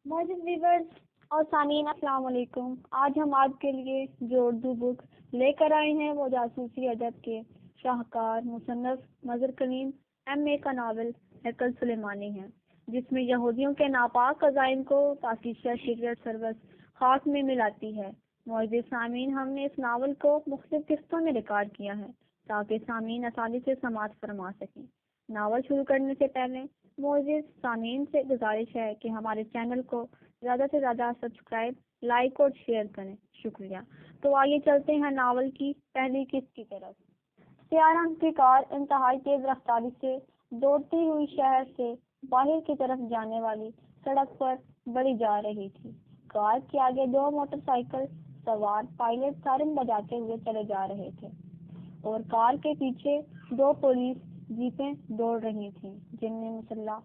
معزز ویورز اور سامعین السلام علیکم۔ آج ہم آپ کے لیے جو اردو بک لے کر آئے ہیں وہ جاسوسی ادب کے شاہکار مصنف مظہر کلیم ایم.اے. کا ناول ہیکل سلیمانی ہے، جس میں یہودیوں کے ناپاک عزائم کو پاکیزہ سیکرٹ سروس خاک میں ملاتی ہے۔ معزز سامعین، ہم نے اس ناول کو مختلف قسطوں میں ریکارڈ کیا ہے تاکہ سامعین آسانی سے سماعت فرما سکیں۔ ناول شروع کرنے سے پہلے معزز سامعین سے گزارش ہے کہ ہمارے چینل کو زیادہ سے زیادہ سبسکرائب، لائک اور شیئر کریں۔ شکریہ۔ تو آئیے چلتے ہیں ناول کی پہلی قسط کی طرف۔ سیاہ رنگ کی کار انتہائی تیز رفتاری سے دوڑتی ہوئی شہر سے باہر کی طرف جانے والی سڑک پر بڑھی جا رہی تھی۔ کار کے آگے دو موٹر سائیکل سوار پائلٹ سائرن بجاتے ہوئے چلے جا رہے تھے اور کار کے پیچھے دو پولیس جیپیں دوڑ رہی تھیں، جن میں مسلح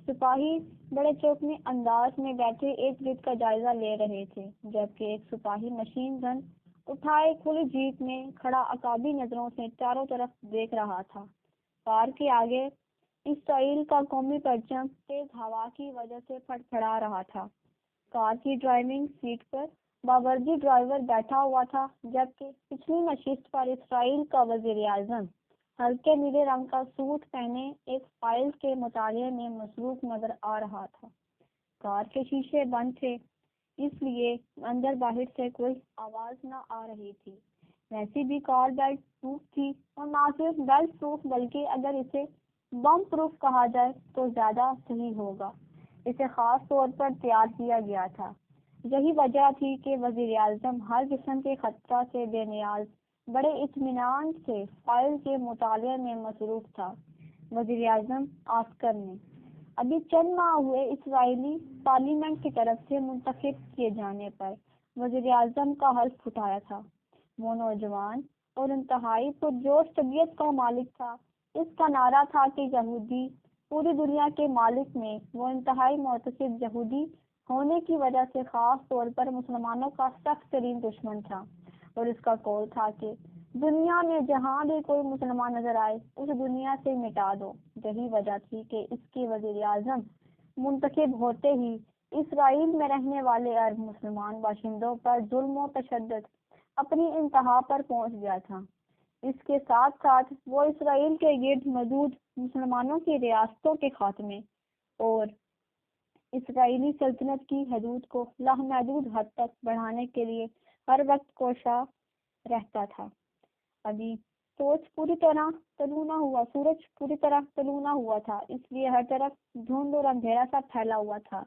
سپاہی بڑے چوکنے انداز میں بیٹھے ایک گرد کا جائزہ لے رہے تھے، جبکہ ایک سپاہی مشین گن اٹھائے کھلی جیپ میں کھڑا عقابی نظروں سے چاروں طرف دیکھ رہا تھا۔ کار کے آگے اسرائیل کا قومی پرچم تیز ہوا کی وجہ سے پھڑپھڑا رہا تھا۔ کار کی ڈرائیونگ سیٹ پر باوردی ڈرائیور بیٹھا ہوا تھا، جبکہ پچھلی نشست پر اسرائیل کا وزیر اعظم ہلکے نیلے رنگ کا سوٹ پہنے ایک فائل کے مطالعے میں مصروف نظر آ رہا تھا۔ کار کے شیشے بند تھے، اس لیے اندر باہر سے کوئی آواز نہ آ رہی تھی۔ ویسے بھی کار بیلٹ پروف تھی، اور نہ صرف بیلٹ پروف بلکہ اگر اسے بم پروف کہا جائے تو زیادہ صحیح ہوگا۔ اسے خاص طور پر تیار کیا گیا تھا۔ یہی وجہ تھی کہ وزیر اعظم ہر قسم کے خطرہ سے بے نیاز بڑے اطمینان سے فائل کے مطالعے میں مصروف تھا۔ وزیر اعظم آسکر نے ابھی چند ماہ ہوئے اسرائیلی پارلیمنٹ کی طرف سے منتخب کیے جانے پر وزیر اعظم کا حلف اٹھایا تھا۔ وہ نوجوان اور انتہائی پرجوش طبیعت کا مالک تھا۔ اس کا نعرہ تھا کہ یہودی پوری دنیا کے مالک میں وہ انتہائی معتصب یہودی ہونے کی وجہ سے خاص طور پر مسلمانوں کا سخت ترین دشمن تھا، اور اس کا قول تھا کہ دنیا میں جہاں بھی کوئی مسلمان نظر آئے اس دنیا سے مٹا دو۔ یہی وجہ تھی کہ اس کے وزیر اعظم منتخب ہوتے ہی اسرائیل میں رہنے والے عرب مسلمان باشندوں پر ظلم و تشدد اپنی انتہا پر پہنچ گیا تھا۔ اس کے ساتھ ساتھ وہ اسرائیل کے گرد موجود مسلمانوں کی ریاستوں کے خاتمے اور اسرائیلی سلطنت کی حدود کو لامحدود حد تک بڑھانے کے لیے ہر وقت کوشاں رہتا تھا۔ ابھی سورج پوری طرح طلوع نہ ہوا تھا، اس لیے ہر طرف دھند اور اندھیرا سا پھیلا ہوا تھا۔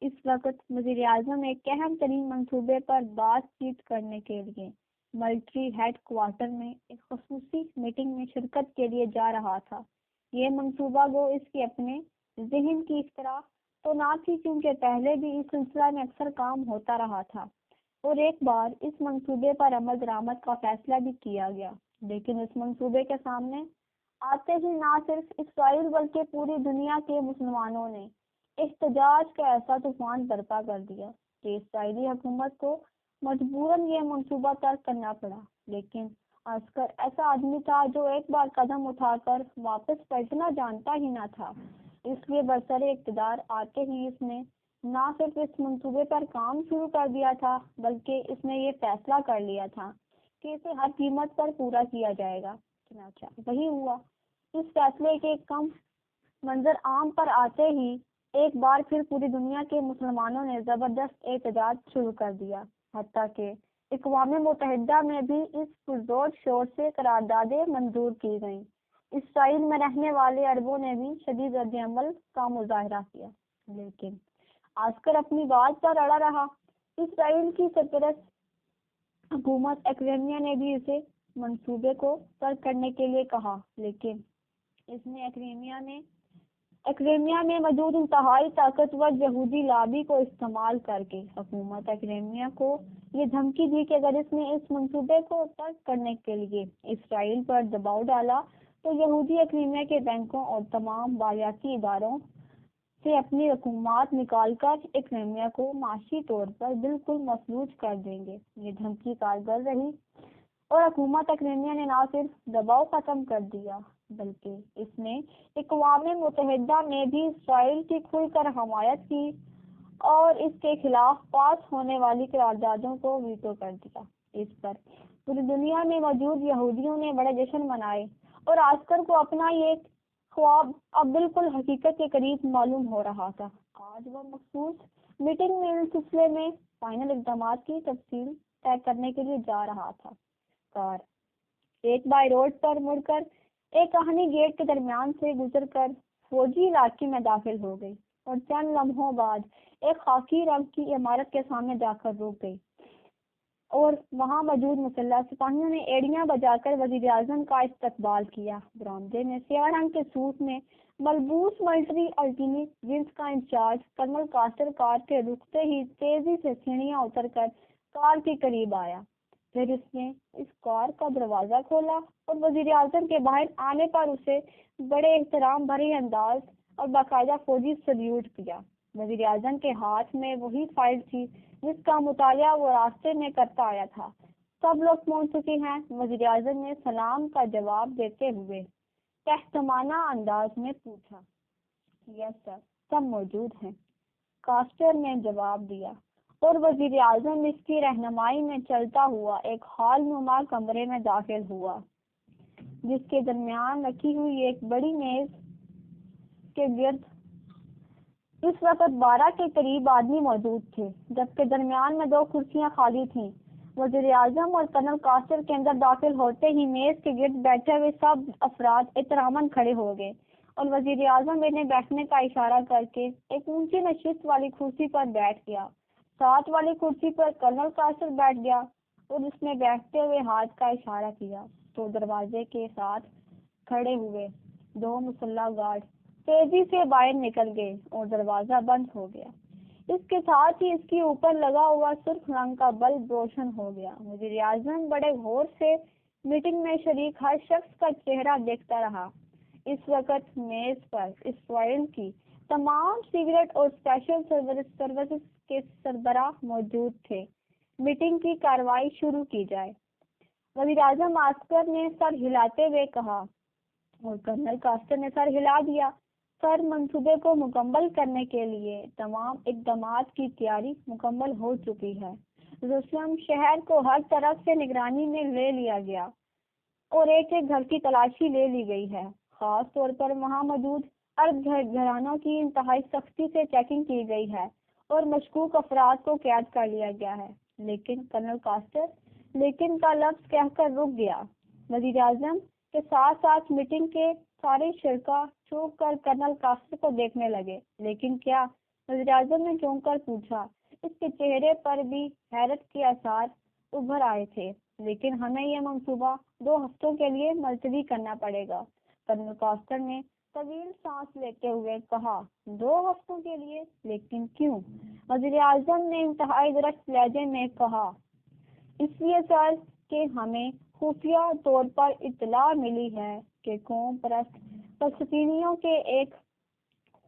اس وقت وزیر اعظم ایک اہم ترین منصوبے پر بات چیت کرنے کے لیے ملٹری ہیڈ کوارٹر میں ایک خصوصی میٹنگ میں شرکت کے لیے جا رہا تھا۔ یہ منصوبہ گو اس کے اپنے ذہن کی اختراع تو نہ تھی، کیونکہ پہلے بھی اس سلسلہ میں اکثر کام ہوتا رہا تھا اور ایک بار اس منصوبے پر عمل درآمد کا فیصلہ بھی کیا گیا، لیکن اس منصوبے کے سامنے آتے ہی نہ صرف اسرائیل بلکہ پوری دنیا کے مسلمانوں نے احتجاج کا ایسا طوفان برپا کر دیا کہ اسرائیلی حکومت کو مجبوراً یہ منصوبہ ترک کرنا پڑا۔ لیکن عسکر ایسا آدمی تھا جو ایک بار قدم اٹھا کر واپس پلٹنا جانتا ہی نہ تھا، اس لیے برسر اقتدار آتے ہی اس نے نہ صرف اس منصوبے پر کام شروع کر دیا تھا بلکہ اس نے یہ فیصلہ کر لیا تھا کہ اسے ہر قیمت پر پورا کیا جائے گا۔ چنانچہ وہی ہوا۔ اس فیصلے کے کم منظر عام پر آتے ہی ایک بار پھر پوری دنیا کے مسلمانوں نے زبردست احتجاج شروع کر دیا، حتیٰ کہ اقوام متحدہ میں بھی اس پرزور شور سے قراردادیں منظور کی گئیں۔ اسرائیل میں رہنے والے عربوں نے بھی شدید رد عمل کا مظاہرہ کیا، لیکن عسکر اپنی بات پر اڑا رہا۔ اسرائیل کی سرپرست حکومت اکریمیا نے بھی اسے منصوبے کو ترک کرنے کے لیے کہا، لیکن اس نے اکریمیا میں موجود انتہائی طاقتور یہودی لابی کو استعمال کر کے حکومت اکریمیا کو یہ دھمکی دی کہ اگر اس نے اس منصوبے کو ترک کرنے کے لیے اسرائیل پر دباؤ ڈالا تو یہودی اکریمیا کے بینکوں اور تمام بالیاتی اداروں سے اپنی رقومات نکال کر اکریمیا کو معاشی طور پر بالکل مفلوج کر دیں گے۔ یہ دھمکی کارگر رہی اور حکومت اکریمیا نے نہ صرف دباؤ ختم کر دیا بلکہ اس نے اقوام متحدہ میں بھی اسرائیل کی کھل کر حمایت کی اور اس کے خلاف پاس ہونے والی قراردادوں کو ویٹو کر دیا۔ اس پر پوری دنیا میں موجود یہودیوں نے بڑے جشن منائے اور آسکر کو اپنا یہ خواب اب بالکل حقیقت کے قریب معلوم ہو رہا تھا۔ آج وہ مخصوص میٹنگ میں اس سلسلے میں فائنل اقدامات کی تفصیل طے کرنے کے لیے جا رہا تھا۔ کار ایک بائی روڈ پر مڑ کر ایک کہانی گیٹ کے درمیان سے گزر کر فوجی علاقے میں داخل ہو گئی اور چند لمحوں بعد ایک خاکی رنگ کی عمارت کے سامنے جا کر رک گئی اور وہاں موجود مسلح سپاہیوں نے ایڑیاں بجا کر وزیر اعظم کا استقبال کیا۔ برآمدے میں سیاہ رنگ کے سوٹ میں ملبوس ملٹری الٹیمیٹ ونگز کا انچارج کرنل کاسٹر کار کے رکتے ہی تیزی سے سیڑھیاں اتر کر کار کے قریب آیا۔ پھر اس نے اس کار کا دروازہ کھولا اور وزیر اعظم کے باہر آنے پر اسے بڑے احترام بھرے انداز اور باقاعدہ فوجی سلیوٹ کیا۔ وزیر اعظم کے ہاتھ میں وہی فائل تھی جس کا مطالعہ وہ راستے میں کرتا آیا تھا۔ سب لوگ پہنچ چکے ہیں؟ وزیر اعظم نے سلام کا جواب دیتے ہوئے تحتمانہ انداز میں پوچھا۔ یس سر، سب موجود ہیں، کاسٹر نے جواب دیا، اور وزیر اعظم اس کی رہنمائی میں چلتا ہوا ایک ہال نما کمرے میں داخل ہوا جس کے درمیان رکھی ہوئی ایک بڑی میز کے گرد اس وقت 12 کے قریب آدمی موجود تھے، جبکہ درمیان میں 2 کرسیاں خالی تھیں۔ وزیر اعظم اور کرنل کاسٹر کے اندر داخل ہوتے ہی میز کے گرد بیٹھے ہوئے سب افراد احتراماً کھڑے ہو گئے اور وزیر اعظم انہیں بیٹھنے کا اشارہ کر کے ایک اونچی نشست والی کرسی پر بیٹھ گیا۔ ساتھ والی کرسی پر کرنل کاسٹر بیٹھ گیا اور اس نے بیٹھتے ہوئے ہاتھ کا اشارہ کیا تو دروازے کے ساتھ کھڑے ہوئے 2 مسلح گارڈ تیزی سے باہر نکل گئے اور دروازہ بند ہو گیا۔ اس کے ساتھ ہی اس کے اوپر لگا ہوا سرخ رنگ کا بلب روشن ہو گیا۔ وزیر اعظم بڑے غور سے میٹنگ میں شریک ہر شخص کا چہرہ دیکھتا رہا۔ اس وقت میز پر اسرائیل کی تمام سیکرٹ اور اسپیشل سروسز کے سربراہ موجود تھے۔ میٹنگ کی کارروائی شروع کی جائے، وزیر اعظم آسکر نے سر ہلاتے ہوئے کہا اور کرنل کاسٹر نے سر ہلا دیا۔ سر، منصوبے کو مکمل کرنے کے لیے تمام اقدامات کی تیاری مکمل ہو چکی ہے۔ یروشلم شہر کو ہر طرف سے نگرانی میں لے لیا گیا اور ایک ایک گھر کی تلاشی لے لی گئی ہے۔ خاص طور پر وہاں موجود عرب گھرانوں کی انتہائی سختی سے چیکنگ کی گئی ہے اور مشکوک افراد کو قید کر لیا گیا ہے۔ لیکن کرنل کاسٹر لیکن کا لفظ کہہ کر رک گیا۔ وزیر اعظم کے ساتھ ساتھ میٹنگ کے سارے شرکا چونک کر کرنل کاسٹر کو دیکھنے لگے۔ لیکن کیا؟ وزیر اعظم نے چونک کر پوچھا۔ اس کے چہرے پر بھی حیرت کے آثار ابھر آئے تھے۔ لیکن ہمیں یہ منصوبہ 2 ہفتوں کے لیے ملتوی کرنا پڑے گا، کرنل کاسٹر نے طویل سانس لیتے ہوئے کہا۔ 2 ہفتوں کے لیے؟ لیکن کیوں؟ وزیر اعظم نے انتہائی درست لہجے میں کہا۔ اس لیے سر کہ ہمیں خفیہ طور پر اطلاع ملی ہے کہ قوم پرست فلسطینیوں کے ایک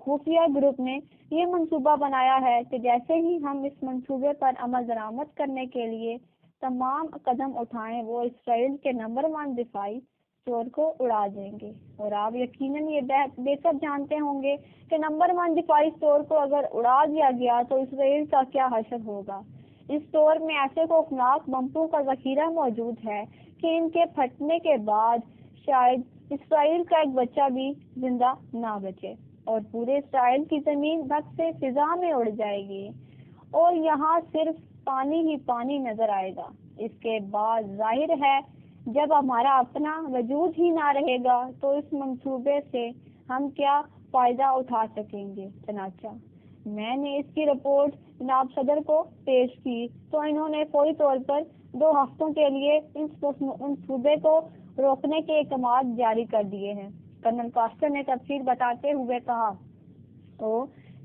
خفیہ گروپ نے یہ منصوبہ بنایا ہے کہ جیسے ہی ہم اس منصوبے پر عمل درآمد کرنے کے لیے تمام قدم اٹھائیں، وہ اسرائیل کے نمبر 1 دفاعی اسٹور کو اڑا دیں گے۔ اور آپ یقیناً یہ بے شک جانتے ہوں گے کہ نمبر 1 دفاعی اسٹور کو اگر اڑا دیا گیا تو اسرائیل کا کیا حشر ہوگا۔ اس اسٹور میں ایسے خوفناک بموں کا ذخیرہ موجود ہے کہ ان کے پھٹنے کے بعد شاید اسرائیل کا ایک بچہ بھی زندہ نہ بچے اور پورے اسرائیل کی زمین بھگ سے فضا میں اڑ جائے گی اور یہاں صرف پانی ہی پانی نظر آئے گا۔ اس کے بعد ظاہر ہے جب ہمارا اپنا وجود ہی نہ رہے گا تو اس منصوبے سے ہم کیا فائدہ اٹھا سکیں گے۔ چنانچہ میں نے اس کی رپورٹ جناب صدر کو پیش کی تو انہوں نے فوری طور پر 2 ہفتوں کے لیے اس منصوبے کو روکنے کے احکامات جاری کر دیے ہیں۔ کرنل کاسٹر نے تفصیل بتاتے ہوئے کہا۔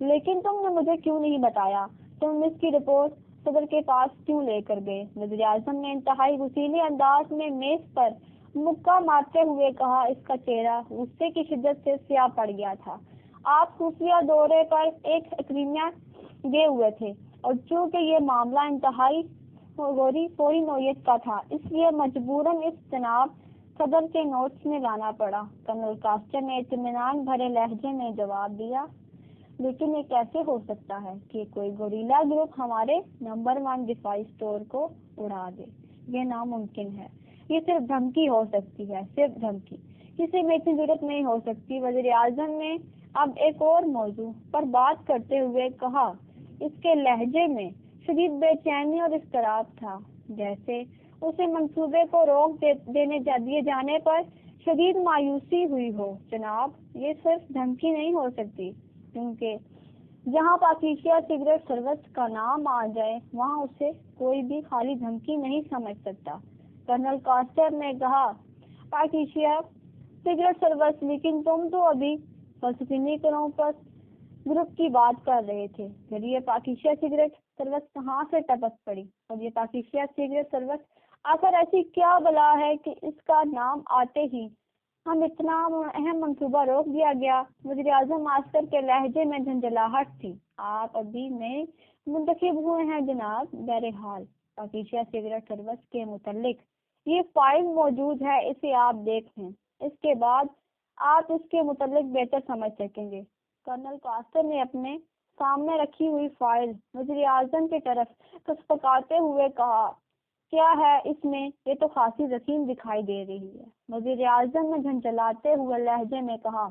لیکن تم نے مجھے کیوں نہیں بتایا؟ تم اس کی رپورٹ صدر کے پاس کیوں لے کر گئے؟ وزیر اعظم نے انتہائی غصیلے انداز میں میز پر مکہ مارتے ہوئے کہا۔ اس کا چہرہ غصے کی شدت سے سیاہ پڑ گیا تھا۔ آپ خفیہ دورے پر ایک کرائمیا گئے ہوئے تھے اور چونکہ یہ معاملہ انتہائی فوری نوعیت کا تھا اس لیے مجبوراً اس جناب صدر کے نوٹس میں لانا پڑا۔ کرنل کاسٹر نے اطمینان بھرے لہجے میں جواب دیا۔ لیکن یہ کیسے ہو سکتا ہے کہ کوئی گوریلا گروپ ہمارے نمبر 1 دفاعی اسٹور کو اڑا دے؟ یہ ناممکن ہے۔ یہ صرف دھمکی ہو سکتی ہے، صرف دھمکی، کسی میں اتنی ضرورت نہیں ہو سکتی۔ وزیر اعظم نے اب ایک اور موضوع پر بات کرتے ہوئے کہا، اس کے لہجے میں شدید بے چینی اور اضطراب تھا، جیسے اسے منصوبے کو روک دیے جانے پر شدید مایوسی ہوئی ہو۔ جناب، یہ صرف دھمکی نہیں ہو سکتی، کیونکہ جہاں پاکیزہ سگریٹ سروس کا نام آ جائے وہاں اسے کوئی بھی خالی دھمکی نہیں سمجھ سکتا۔ کرنل کاسٹر نے کہا، پاکیزہ سگریٹ سروس، لیکن تم تو ابھی فلسطینی گروپ کی بات کر رہے تھے۔ پھر یہ پاکیزہ سگریٹ سروس کہاں سے ٹپک پڑی؟ اور یہ پاکیزہ سگریٹ سروس آخر ایسی کیا بلا ہے کہ اس کا نام آتے ہی ہم اتنا اہم منصوبہ روک دیا گیا؟ وزیر اعظم عسکر کے لہجے میں جھنجھلاہٹ تھی۔ آپ ابھی نئے منتخب ہوئے ہیں جناب۔ بہرحال پاکیزہ سگریٹ سروس کے متعلق یہ فائل موجود ہے، اسے آپ دیکھ لیں، اس کے بعد آپ اس کے متعلق بہتر سمجھ سکیں گے۔ کرنل کاسٹر نے اپنے سامنے رکھی ہوئی فائل وزیر اعظم کی طرف کھسکاتے ہوئے کہا، کیا ہے اس میں؟ یہ تو خاصی رقیم دکھائی دے رہی ہے۔ وزیر اعظم نے جھنجھلاتے ہوئے لہجے میں کہا،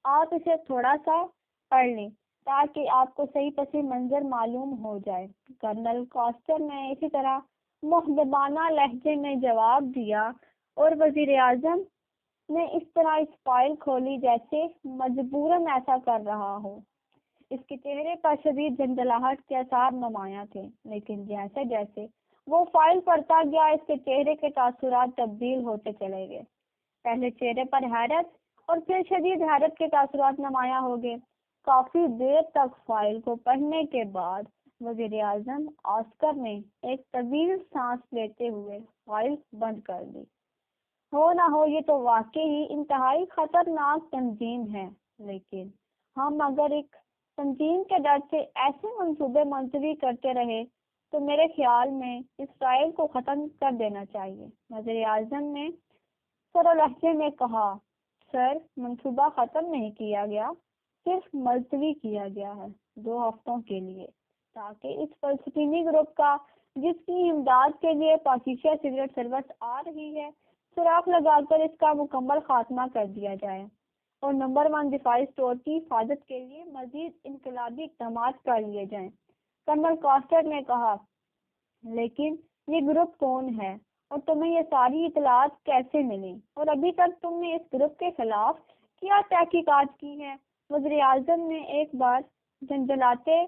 آپ اسے تھوڑا سا پڑھ لیں تاکہ آپ کو صحیح پس منظر معلوم ہو جائے۔ کرنل کاسٹر نے اسی طرح مؤدبانہ لہجے میں جواب دیا، اور وزیر اعظم نے اس طرح اس فائل کھولی جیسے مجبوراً ایسا کر رہا ہو۔ اس کے چہرے پر شدید جھنجھلاہٹ کے آثار نمایاں تھے، لیکن جیسے جیسے وہ فائل پڑھتا گیا اس کے چہرے کے تاثرات تبدیل ہوتے چلے گئے۔ پہلے چہرے پر حیرت اور پھر شدید حیرت کے تاثرات نمایاں ہو گئے۔ کافی دیر تک فائل کو پڑھنے کے بعد وزیر اعظم عسکر نے ایک طویل سانس لیتے ہوئے فائل بند کر دی۔ ہو نہ ہو یہ تو واقعی انتہائی خطرناک تنظیم ہے، لیکن ہم اگر ایک تنظیم کے ڈر سے ایسے منصوبے ملتوی کرتے رہے تو میرے خیال میں اسرائیل کو ختم کر دینا چاہیے۔ وزیر اعظم نے سر لہجے میں کہا، سر، منصوبہ ختم نہیں کیا گیا، صرف ملتوی کیا گیا ہے 2 ہفتوں کے لیے، تاکہ اس فلسطینی گروپ کا جس کی امداد کے لیے پاکیزہ سگریٹ سروس آ رہی ہے سوراخ لگا کر اس کا مکمل خاتمہ کر دیا جائے، اور نمبر 1 دفاعی اسٹور کی حفاظت کے لیے مزید انقلابی اقدامات کر لیے جائیں۔ کرنل کاسٹر نے کہا، لیکن یہ گروپ کون ہے اور تمہیں یہ ساری اطلاعات کیسے ملی، اور ابھی تک تم نے اس گروپ کے خلاف کیا تحقیقات کی ہے؟ وزیر اعظم نے ایک بار جھنجھلاتے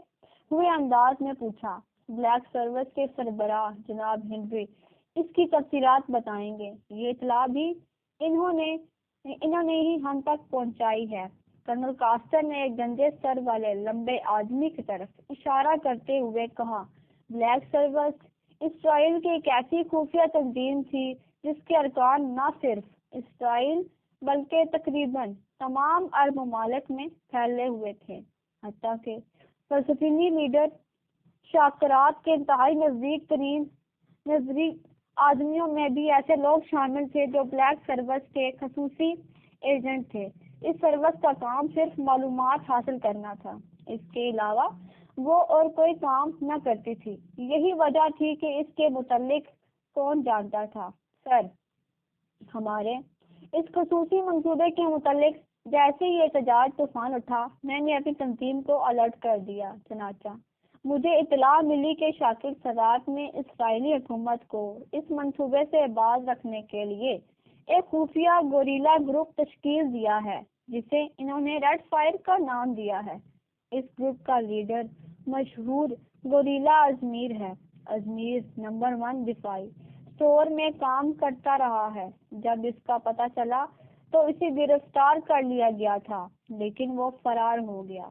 ہوئے انداز میں پوچھا۔ بلیک سروس کے سربراہ جناب ہنری اس کی تفصیلات بتائیں گے۔ یہ اطلاع بھی انہوں نے ہی ہم تک پہنچائی ہے۔ کرنل کاسٹر نے ایک گندے سر والے لمبے آدمی کی طرف اشارہ کرتے ہوئے کہا، بلیک سروس اسرائیل کی ایک ایسی خفیہ تنظیم تھی جس کے ارکان نہ صرف اسرائیل بلکہ تقریباً تمام عرب ممالک میں پھیلے ہوئے تھے، حتیٰ کہ فلسطینی لیڈر شاکرات کے انتہائی نزدیک آدمیوں میں بھی ایسے لوگ شامل تھے جو بلیک سروس کے خصوصی ایجنٹ تھے۔ اس سروس کا کام صرف معلومات حاصل کرنا تھا، اس کے علاوہ وہ اور کوئی کام نہ کرتی تھی۔ یہی وجہ تھی کہ اس کے متعلق کون جانتا تھا؟ سر، ہمارے اس خصوصی منصوبے کے متعلق جیسے ہی احتجاج طوفان اٹھا میں نے اپنی تنظیم کو الرٹ کر دیا۔ چنانچہ مجھے اطلاع ملی کہ شاکر سرات نے اسرائیلی حکومت کو اس منصوبے سے باز رکھنے کے لیے ایک خفیہ گوریلا گروپ تشکیل دیا ہے جسے انہوں نے ریڈ فائر کا نام دیا ہے۔ اس گروپ کا لیڈر مشہور گوریلا ازمیر ہے۔ ازمیر نمبر 1 دفاعی اسٹور میں کام کرتا رہا ہے۔ جب اس کا پتہ چلا تو اسے گرفتار کر لیا گیا تھا، لیکن وہ فرار ہو گیا،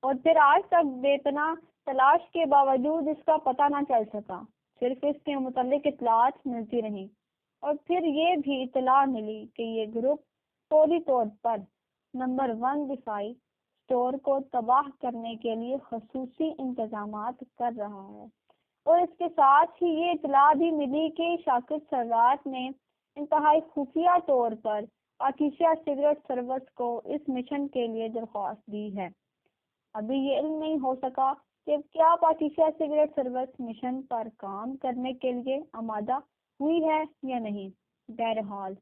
اور پھر آج تک بے پناہ تلاش کے باوجود اس کا پتہ نہ چل سکا۔ صرف اس کے متعلق اطلاعات ملتی رہیں، اور پھر یہ بھی اطلاع ملی کہ یہ گروپ فوری طور پر نمبر 1 دفاعی اسٹور کو تباہ کرنے کے لیے خصوصی انتظامات کر رہا ہے، اور اس کے ساتھ ہی یہ اطلاع بھی ملی کہ شاکر سرات نے انتہائی خفیہ طور پر پاکیزہ سگریٹ سروس کو اس مشن کے لیے درخواست دی ہے۔ ابھی یہ علم نہیں ہو سکا کہ کیا پاکیزہ سگریٹ سروس مشن پر کام کرنے کے لیے آمادہ ہوئی ہے یا نہیں۔ بہرحال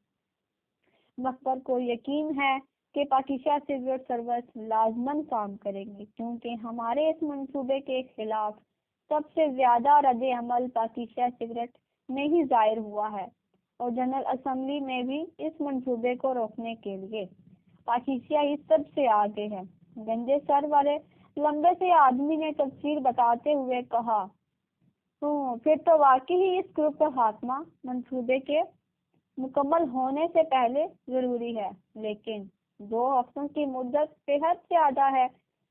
وقت پر کو یقین ہے کہ پاکیزہ سگریٹ سروس لازماً کام کریں گے، کیونکہ ہمارے اس منصوبے کے خلاف سب سے زیادہ رد عمل پاکیزہ سگریٹ میں ہی ظاہر ہوا ہے، اور جنرل اسمبلی میں بھی اس منصوبے کو روکنے کے لیے پاکیزہ ہی سب سے آگے ہے۔ گنجے سر والے لمبے سے آدمی نے تفصیل بتاتے ہوئے کہا، پھر تو واقعی ہی اس گروپ کا خاتمہ منصوبے کے مکمل ہونے سے پہلے ضروری ہے، لیکن 2 ہفتوں کی مدت بے حد زیادہ ہے۔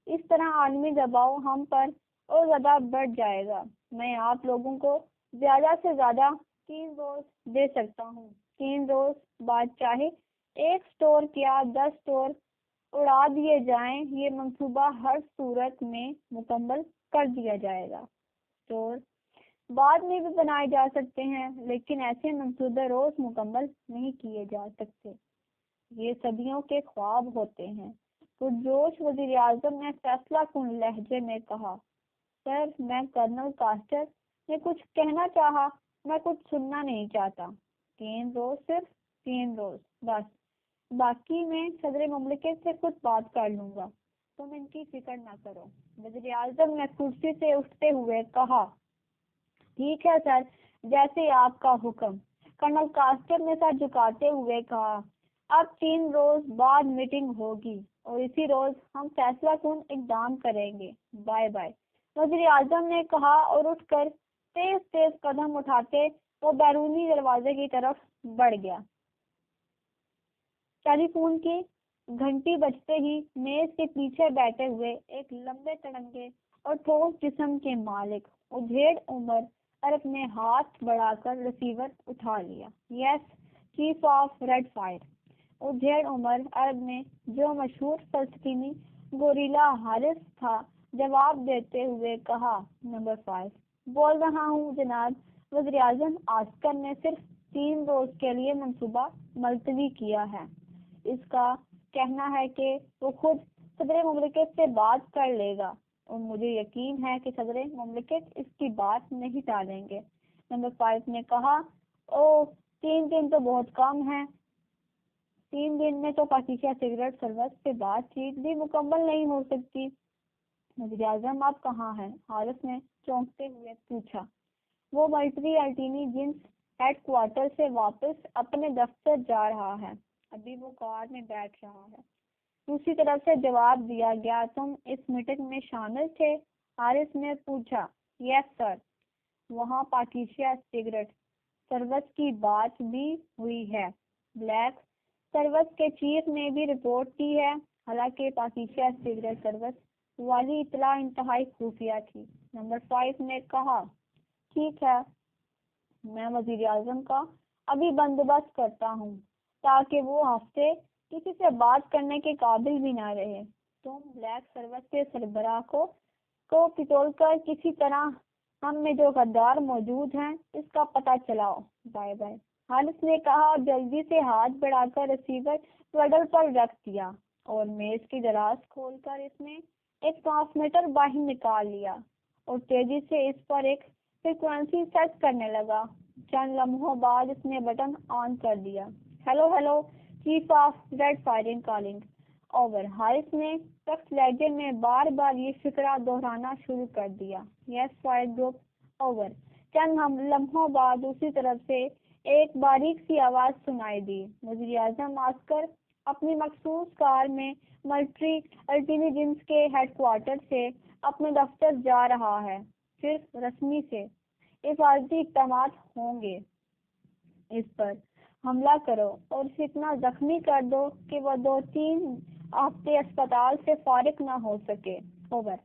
اس طرح عالمی دباؤ ہم پر اور زیادہ بڑھ جائے گا۔ میں آپ لوگوں کو زیادہ سے زیادہ 3 روز دے سکتا ہوں۔ 3 روز بعد چاہے 1 سٹور یا 10 سٹور اڑا دیے جائیں، یہ منصوبہ ہر صورت میں مکمل کر دیا جائے گا۔ سٹور بعد میں بھی بنائے جا سکتے ہیں، لیکن ایسے منصوبے روز مکمل نہیں کیے جا سکتے، یہ صدیوں کے خواب ہوتے ہیں۔ پرجوش وزیر اعظم نے فیصلہ کن لہجے میں کہا، سر میں کرنل کاسٹر نے کچھ کہنا چاہا، میں کچھ سننا نہیں چاہتا۔ 3 روز، صرف 3 روز بس، باقی میں صدر مملکت سے خود بات کر لوں گا، تم ان کی فکر نہ کرو۔ وزیر اعظم نے کرسی سے اٹھتے ہوئے کہا، ٹھیک ہے سر، جیسے آپ کا حکم۔ کرنل کاسٹر نے سر جھکاتے ہوئے کہا، اب 3 روز بعد میٹنگ ہوگی اور اسی روز ہم فیصلہ کن اقدام کریں گے۔ بائے بائے، وزیر اعظم نے کہا اور اٹھ کر تیز تیز قدم اٹھاتے وہ بیرونی دروازے کی طرف بڑھ گیا۔ ٹیلی فون کی گھنٹی بجتے ہی میز کے پیچھے بیٹھے ہوئے ایک لمبے تڑنگے اور ٹھوس جسم کے مالک ادھیڑ عمر عرب نے ہاتھ بڑھا کر ریسیور اٹھا لیا۔ یس چیف آف ریڈ فائر، ادھیڑ عمر عرب نے، جو مشہور فلسطینی گوریلا حارث تھا، جواب دیتے ہوئے کہا، نمبر 5 بول رہا ہوں جناب۔ وزیر اعظم عسکر نے صرف 3 روز کے لیے منصوبہ ملتوی کیا ہے۔ اس کا کہنا ہے کہ وہ خود صدر مملکت سے بات کر لے گا، اور مجھے یقین ہے کہ صدر مملکت اس کی بات نہیں ٹالیں گے۔ نمبر 5 نے کہا، 3 دن تو بہت کم ہے۔ 3 دن میں تو پاکیزہ سگریٹ سروس سے بات چیت بھی مکمل نہیں ہو سکتی۔ وزیر اعظم آپ کہاں ہیں؟ حارث نے چونکتے ہوئے پوچھا۔ وہ ملٹری انٹیلیجنس ہیڈ کوارٹر سے واپس اپنے دفتر جا رہا ہے، ابھی وہ کار میں بیٹھ رہا ہے۔ دوسری طرف سے جواب دیا گیا، تم اس میٹنگ میں شامل تھے؟ حارث نے پوچھا۔ یس سر، وہاں پاکیزہ سگریٹ سروس کی بات بھی ہوئی ہے۔ بلیک سروس کے چیف نے بھی رپورٹ کی ہے، حالانکہ پاکیزہ سگریٹ سروس والی اطلاع انتہائی خفیہ تھی۔ نمبر 5 نے کہا، ٹھیک ہے، میں وزیر اعظم کا ابھی بندوبست کرتا ہوں تاکہ وہ ہفتے کسی سے بات کرنے کے قابل بھی نہ رہے۔ تم بلیک سروس کے سربراہ کو پٹول کر کسی طرح ہم میں جو غدار موجود ہیں اس کا پتہ چلاؤ۔ بائے بائے، حارث نے کہا اور جلدی سے ہاتھ بڑھا کر ریسیور ٹیبل پر رکھ دیا اور میز کی دراز کھول کر اس میں ایک ٹرانسمیٹر باہر نکال لیا اور تیزی سے اس پر ایک فریکوینسی سیٹ کرنے لگا۔ چند لمحوں بعد اس نے بٹن آن کر دیا۔ Hello hello chief of red firing calling over. Haris نے سخت لہجے میں بار بار یہ فقرہ دہرانا شروع کر دیا۔ یس فائر گروپ اوور۔ چند لمحوں بعد دوسری طرف سے ایک باریک سی آواز سنائی دی، وزیر اعظم عسکر اپنی مخصوص کار میں ملٹری انٹیلیجنس کے ہیڈ کوارٹر سے اپنے دفتر جا رہا ہے۔ صرف رسمی سے حفاظتی اقدامات ہوں گے، اس پر حملہ کرو اور اسے اتنا زخمی کر دو کہ وہ 2-3 ہفتے اسپتال سے فارغ نہ ہو سکے۔ اوور۔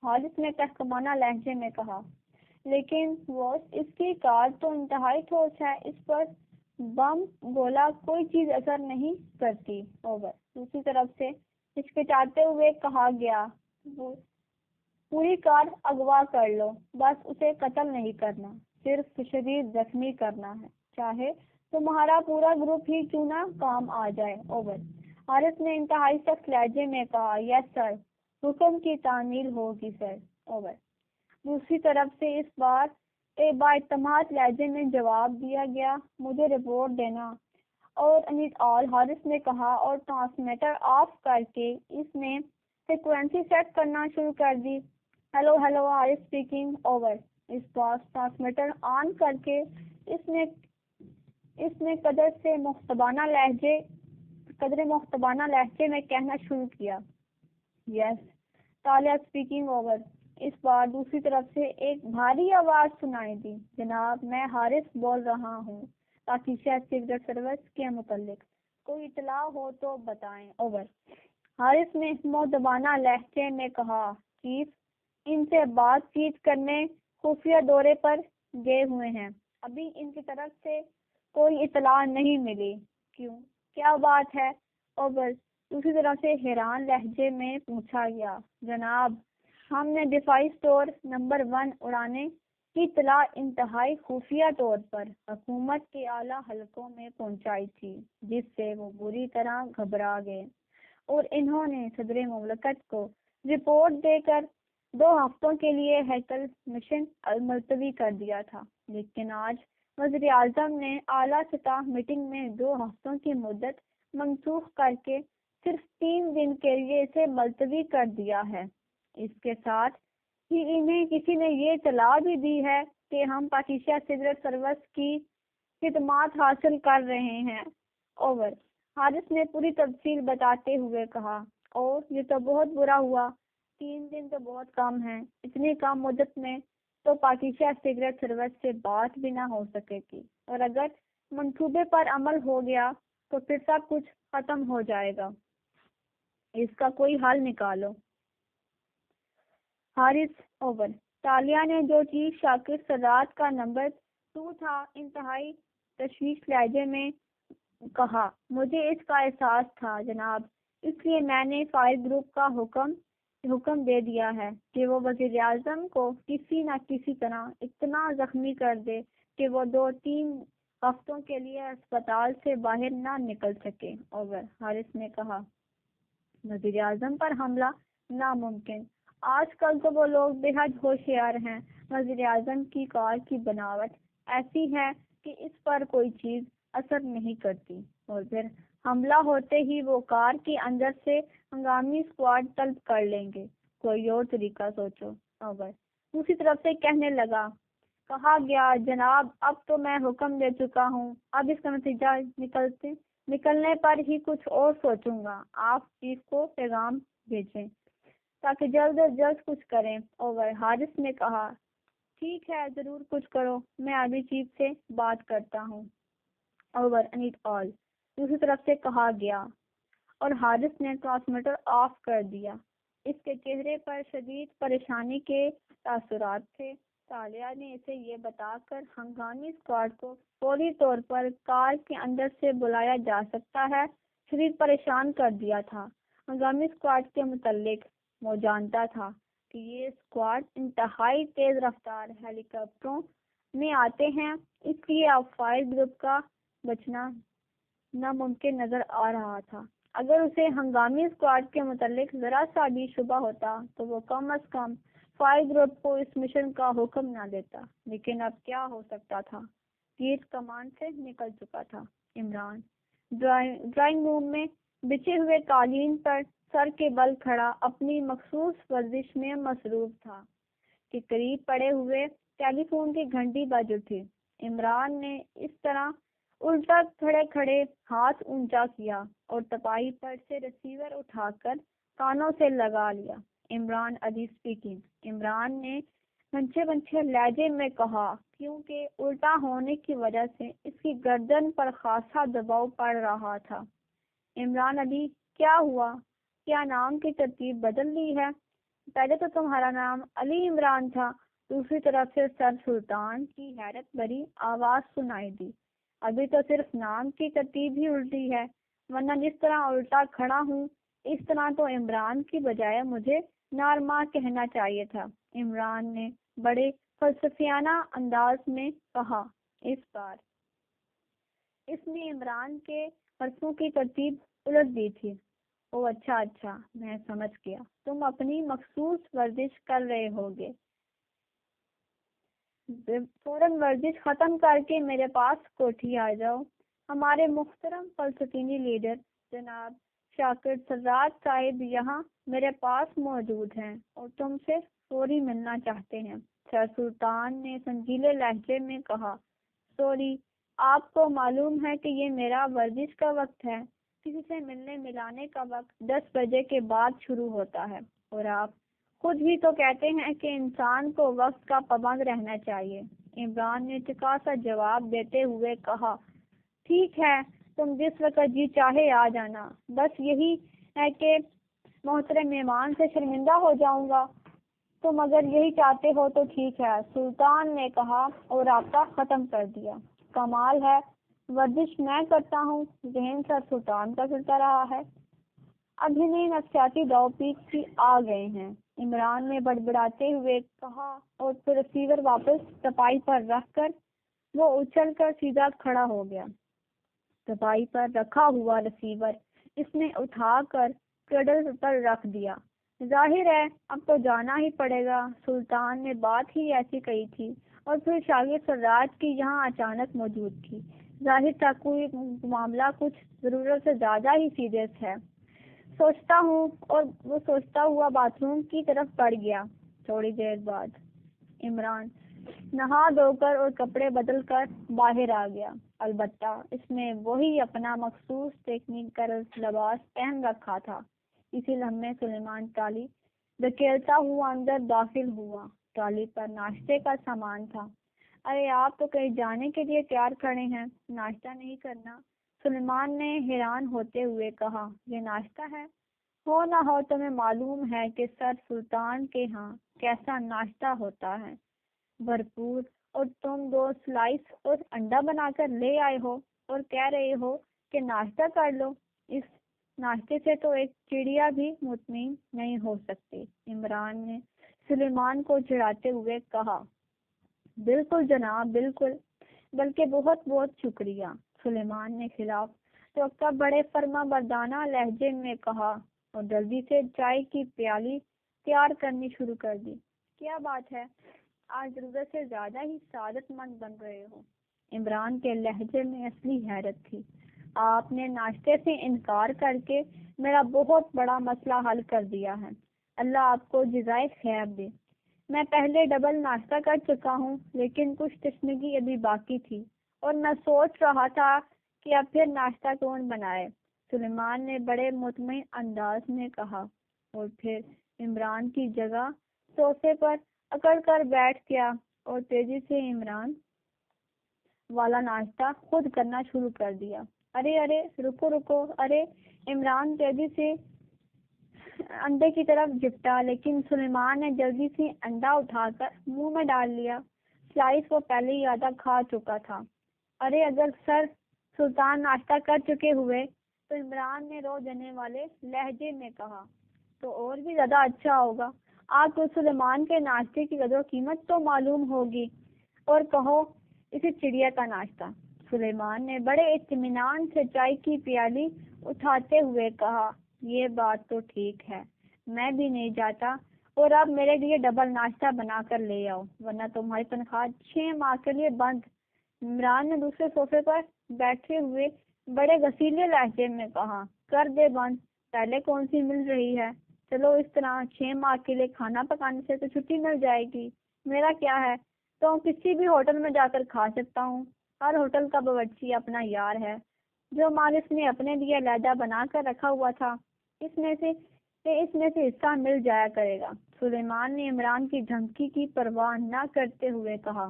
حارث نے تحکمانہ لہجے میں کہا، لیکن وہ اس کی کار تو انتہائی ٹھوس ہے، اس پر بم گولا کوئی چیز اثر نہیں کرتی۔ اوور۔ دوسری طرف سے ہچکچاتے ہوئے کہا گیا، پوری کار اغوا کر لو، بس اسے قتل نہیں کرنا، صرف شدید زخمی کرنا ہے، چاہے تمہارا پورا گروپ ہی کیوں نہ کام آ جائے۔ اوور۔ حارث نے انتہائی سخت لہجے میں کہا، یس سر، حکم کی تعمیل ہوگی سر، اوور۔ دوسری طرف سے اس بار بااعتماد لہجے میں جواب دیا گیا، مجھے رپورٹ دینا، اور انیت آل حارث نے کہا، اور ٹرانسمیٹر آف کر کے اس نے فریکوینسی سیٹ کرنا شروع کر دی۔ Hello hello Haris speaking, over. اس بار ٹرانسمیٹر آن کر کے اس نے قدر محتبانہ لہجے میں کہنا شروع کیا، یس تالیہ اسپیکنگ، اوور۔ اس بار دوسری طرف سے ایک بھاری آواز سنائی دی، جناب میں حارث بول رہا ہوں، پاکستان سیکرٹ سروس کے متعلق کوئی اطلاع ہو تو بتائیں، اوور۔ حارث نے مؤدبانہ لہجے میں کہا، چیف ان سے بات چیت کرنے خفیہ دورے پر گئے ہوئے ہیں، ابھی ان کی طرف سے کوئی اطلاع نہیں ملی، کیوں کیا بات ہے، اوور۔ دوسری طرف سے حیران لہجے میں پوچھا گیا، جناب ہم نے دفاعی اسٹور نمبر 1 اڑانے کی اطلاع انتہائی خفیہ طور پر حکومت کے اعلیٰ حلقوں میں پہنچائی تھی، جس سے وہ بری طرح گھبرا گئے اور انہوں نے صدر مملکت کو رپورٹ دے کر 2 ہفتوں کے لیے ہیکل مشن ملتوی کر دیا تھا، لیکن آج وزیر اعظم نے اعلیٰ سطح میٹنگ میں 2 ہفتوں کی مدت منسوخ کر کے صرف 3 دن کے لیے اسے ملتوی کر دیا ہے۔ اس کے ساتھ ہی انہیں کسی نے یہ اطلاع بھی دی ہے کہ ہم پاکستان سیکرٹ سروس کی خدمات حاصل کر رہے ہیں، اوور۔ حارث نے پوری تفصیل بتاتے ہوئے کہا، اور یہ تو بہت برا ہوا، 3 دن تو بہت کم ہیں، اتنی کم مدت میں تو پاکستان سیکرٹ سروس سے بات بھی نہ ہو سکے گی، اور اگر منصوبے پر عمل ہو گیا تو پھر سب کچھ ختم ہو جائے گا، اس کا کوئی حل نکالو۔ حارث، اوور۔ تالیہ نے جو چیف شاکر سرات کا نمبر 2 تھا، انتہائی تشویش لہجے میں کہا، مجھے اس کا احساس تھا جناب، اس لیے میں نے فائر گروپ کا حکم دے دیا ہے کہ وہ وزیر اعظم کو کسی نہ کسی طرح اتنا زخمی کر دے کہ وہ 2-3 ہفتوں کے لیے اسپتال سے باہر نہ نکل سکے، اوور۔ حارث نے کہا، وزیر اعظم پر حملہ ناممکن، آج کل تو وہ لوگ بے حد ہوشیار ہیں، وزیر اعظم کی کار کی بناوٹ ایسی ہے کہ اس پر کوئی چیز اثر نہیں کرتی، اور پھر حملہ ہوتے ہی وہ کار کے اندر سے ہنگامی اسکواڈ طلب کر لیں گے، کوئی اور طریقہ سوچو، اوور۔ دوسری طرف سے کہنے لگا، کہا گیا جناب اب تو میں حکم دے چکا ہوں، اب اس کا نتیجہ نکلنے پر ہی کچھ اور سوچوں گا، آپ چیف کو پیغام بھیجیں تاکہ جلد از جلد کچھ کریں، اوور۔ حارث نے کہا، ٹھیک ہے ضرور کچھ کرو، میں ابھی چیف سے بات کرتا ہوں، اوور انیت آل۔ دوسری طرف سے کہا گیا، اور حارث نے ٹرانسمیٹر آف کر دیا، اس کے چہرے پر شدید پریشانی کے تاثرات تھے۔ تالیہ نے اسے یہ بتا کر ہنگامی اسکواڈ کو فوری طور پر کار کے اندر سے بلایا جا سکتا ہے شدید پریشان کر دیا تھا۔ ہنگامی اسکواڈ کے متعلق وہ جانتا تھا کہ یہ اسکواڈ انتہائی تیز رفتار ہیلی کاپٹروں میں آتے ہیں، اس لیے اب فائر گروپ کا بچنا ناممکن نظر آ رہا تھا۔ اگر اسے ہنگامی اسکواڈ کے متعلق ذرا سا بھی شبہ ہوتا تو وہ کم از کم فائر گروپ کو اس مشن کا حکم نہ دیتا، لیکن اب کیا ہو سکتا تھا، تیر کمان سے نکل چکا تھا۔ عمران ڈرائنگ روم میں بچھے ہوئے قالین پر سر کے بل کھڑا اپنی مخصوص ورزش میں مصروف تھا کہ قریب پڑے ہوئے ٹیلی فون کی گھنٹی بج اٹھی۔ عمران نے اس طرح الٹا کھڑے کھڑے ہاتھ اونچا کیا اور تپائی پر سے ریسیور اٹھا کر کانوں سے لگا لیا۔ عمران علی اسپیکنگ، عمران نے منچے لہجے میں کہا، کیونکہ الٹا ہونے کی وجہ سے اس کی گردن پر خاصا دباؤ پڑ رہا تھا۔ عمران علی، کیا ہوا؟ کیا نام کی ترتیب بدل لی ہے؟ پہلے تو تمہارا نام علی عمران تھا۔ دوسری طرف سے سر سلطان کی حیرت بھری آواز سنائی دی، ابھی تو صرف نام کی ترتیب ہی الٹی ہے، ورنہ جس طرح الٹا کھڑا ہوں اس طرح تو عمران کی بجائے مجھے نارما کہنا چاہیے تھا۔ عمران نے بڑے فلسفیانہ انداز میں کہا۔ اس بار اس نے عمران کے حرفوں کی ترتیب الٹ دی تھی۔ او اچھا اچھا، میں سمجھ گیا، تم اپنی مخصوص ورزش کر رہے ہوگے، فوراً ورزش ختم کر کے میرے پاس کوٹھی آ جاؤ۔ ہمارے محترم فلسطینی لیڈر جناب شاکر سراج صاحب یہاں میرے پاس موجود ہیں اور تم سے فوری ملنا چاہتے ہیں۔ سر سلطان نے سنجیدے لہجے میں کہا، سوری، آپ کو معلوم ہے کہ یہ میرا ورزش کا وقت ہے، کسی سے ملنے ملانے کا وقت 10 بجے کے بعد شروع ہوتا ہے، اور آپ خود ہی تو کہتے ہیں کہ انسان کو وقت کا پابند رہنا چاہیے۔ عمران نے چکا سا جواب دیتے ہوئے کہا، ٹھیک ہے، تم جس وقت جی چاہے آ جانا، بس یہی ہے کہ محترم مہمان سے شرمندہ ہو جاؤں گا۔ تم اگر یہی چاہتے ہو تو ٹھیک ہے، سلطان نے کہا اور رابطہ ختم کر دیا۔ کمال ہے، ورزش میں کرتا ہوں، ذہن سر سلطان کا چلتا رہا ہے۔ ابھی نہیں نفسیاتی دو پیچ بھی آ گئے ہیں، عمران نے بڑبڑاتے ہوئے کہا، اور پھر ریسیور واپس چپائی پر رکھ کر وہ اچھل کر سیدھا کھڑا ہو گیا۔ چپائی پر رکھا ہوا ریسیور اس نے اٹھا کر کیڈل پر رکھ دیا۔ ظاہر ہے اب تو جانا ہی پڑے گا، سلطان نے بات ہی ایسی کہی تھی، اور پھر شاگرد سراج کی یہاں اچانک موجود تھی۔ ظاہر تھا کوئی معاملہ کچھ ضرورت سے زیادہ ہی سیریس ہے۔ سوچتا ہوں، اور وہ سوچتا ہوا باتھ روم کی طرف بڑھ گیا۔ تھوڑی دیر بعد عمران نہا دھو کر اور کپڑے بدل کر باہر آ گیا، البتہ اس نے وہی اپنا مخصوص ٹیکنیکل لباس پہن رکھا تھا۔ اسی لمحے سلیمان ٹالی دھکیلتا ہوا اندر داخل ہوا۔ ٹالی پر ناشتے کا سامان تھا۔ ارے آپ تو کہیں جانے کے لیے تیار کھڑے ہیں، ناشتہ نہیں کرنا؟ سلیمان نے حیران ہوتے ہوئے کہا، یہ ناشتہ ہے؟ ہو نہ ہو تمہیں معلوم ہے کہ سر سلطان کے ہاں کیسا ناشتہ ہوتا ہے، بھرپور، اور تم 2 سلائس اور انڈا بنا کر لے آئے ہو اور کہہ رہے ہو کہ ناشتہ کر لو۔ اس ناشتے سے تو ایک چڑیا بھی مطمئن نہیں ہو سکتی۔ عمران نے سلیمان کو چڑھاتے ہوئے کہا، بالکل جناب، بالکل، بلکہ بہت بہت شکریہ، سلیمان نے خلاف توقع بڑے فرما بردانہ لہجے میں کہا، اور جلدی سے چائے کی پیالی تیار کرنی شروع کر دی۔ کیا بات ہے، آج ضرورت سے زیادہ ہی سعادت مند بن رہے ہو۔ عمران کے لہجے میں اصلی حیرت تھی۔ آپ نے ناشتے سے انکار کر کے میرا بہت بڑا مسئلہ حل کر دیا ہے، اللہ آپ کو جزائے خیر دے۔ میں پہلے ڈبل ناشتہ کر چکا ہوں، لیکن کچھ تشنگی ابھی باقی تھی، اور میں سوچ رہا تھا کہ اب پھر ناشتہ کون بنائے، سلیمان نے بڑے مطمئن انداز میں کہا، اور پھر عمران کی جگہ صوفے پر اکڑ کر بیٹھ گیا اور تیزی سے عمران والا ناشتہ خود کرنا شروع کر دیا۔ ارے ارے، رکو رکو، ارے! عمران تیزی سے انڈے کی طرف جھپٹا، لیکن سلیمان نے جلدی سے انڈا اٹھا کر منہ میں ڈال لیا۔ سلائس وہ پہلے ہی آدھا کھا چکا تھا۔ ارے اگر سر سلطان ناشتہ کر چکے ہوئے، تو عمران نے رو دینے والے لہجے میں کہا، تو اور بھی زیادہ اچھا ہوگا۔ آپ کو سلیمان کے ناشتے کی قدر و قیمت تو معلوم ہوگی، اور کہو اسے چڑیا کا ناشتہ۔ سلیمان نے بڑے اطمینان سے چائے کی پیالی اٹھاتے ہوئے کہا، یہ بات تو ٹھیک ہے، میں بھی نہیں جاتا، اور اب میرے لیے ڈبل ناشتہ بنا کر لے آؤ، ورنہ تمہاری تنخواہ 6 ماہ کے لیے بند۔ عمران نے دوسرے صوفے پر بیٹھے ہوئے بڑے غصیلے لہجے میں کہا، کر دے بند، پہلے کون سی مل رہی ہے؟ چلو اس طرح 6 ماہ کے لیے کھانا پکانے سے تو چھٹی مل جائے گی، میرا کیا ہے، تو کسی بھی ہوٹل میں جا کر کھا سکتا ہوں، ہر ہوٹل کا باورچی اپنا یار ہے، جو مال اس نے اپنے لیے علیحدہ بنا کر رکھا ہوا تھا، اس میں سے حصہ مل جایا کرے گا۔ سلیمان نے عمران کی دھمکی کی پرواہ نہ کرتے ہوئے کہا،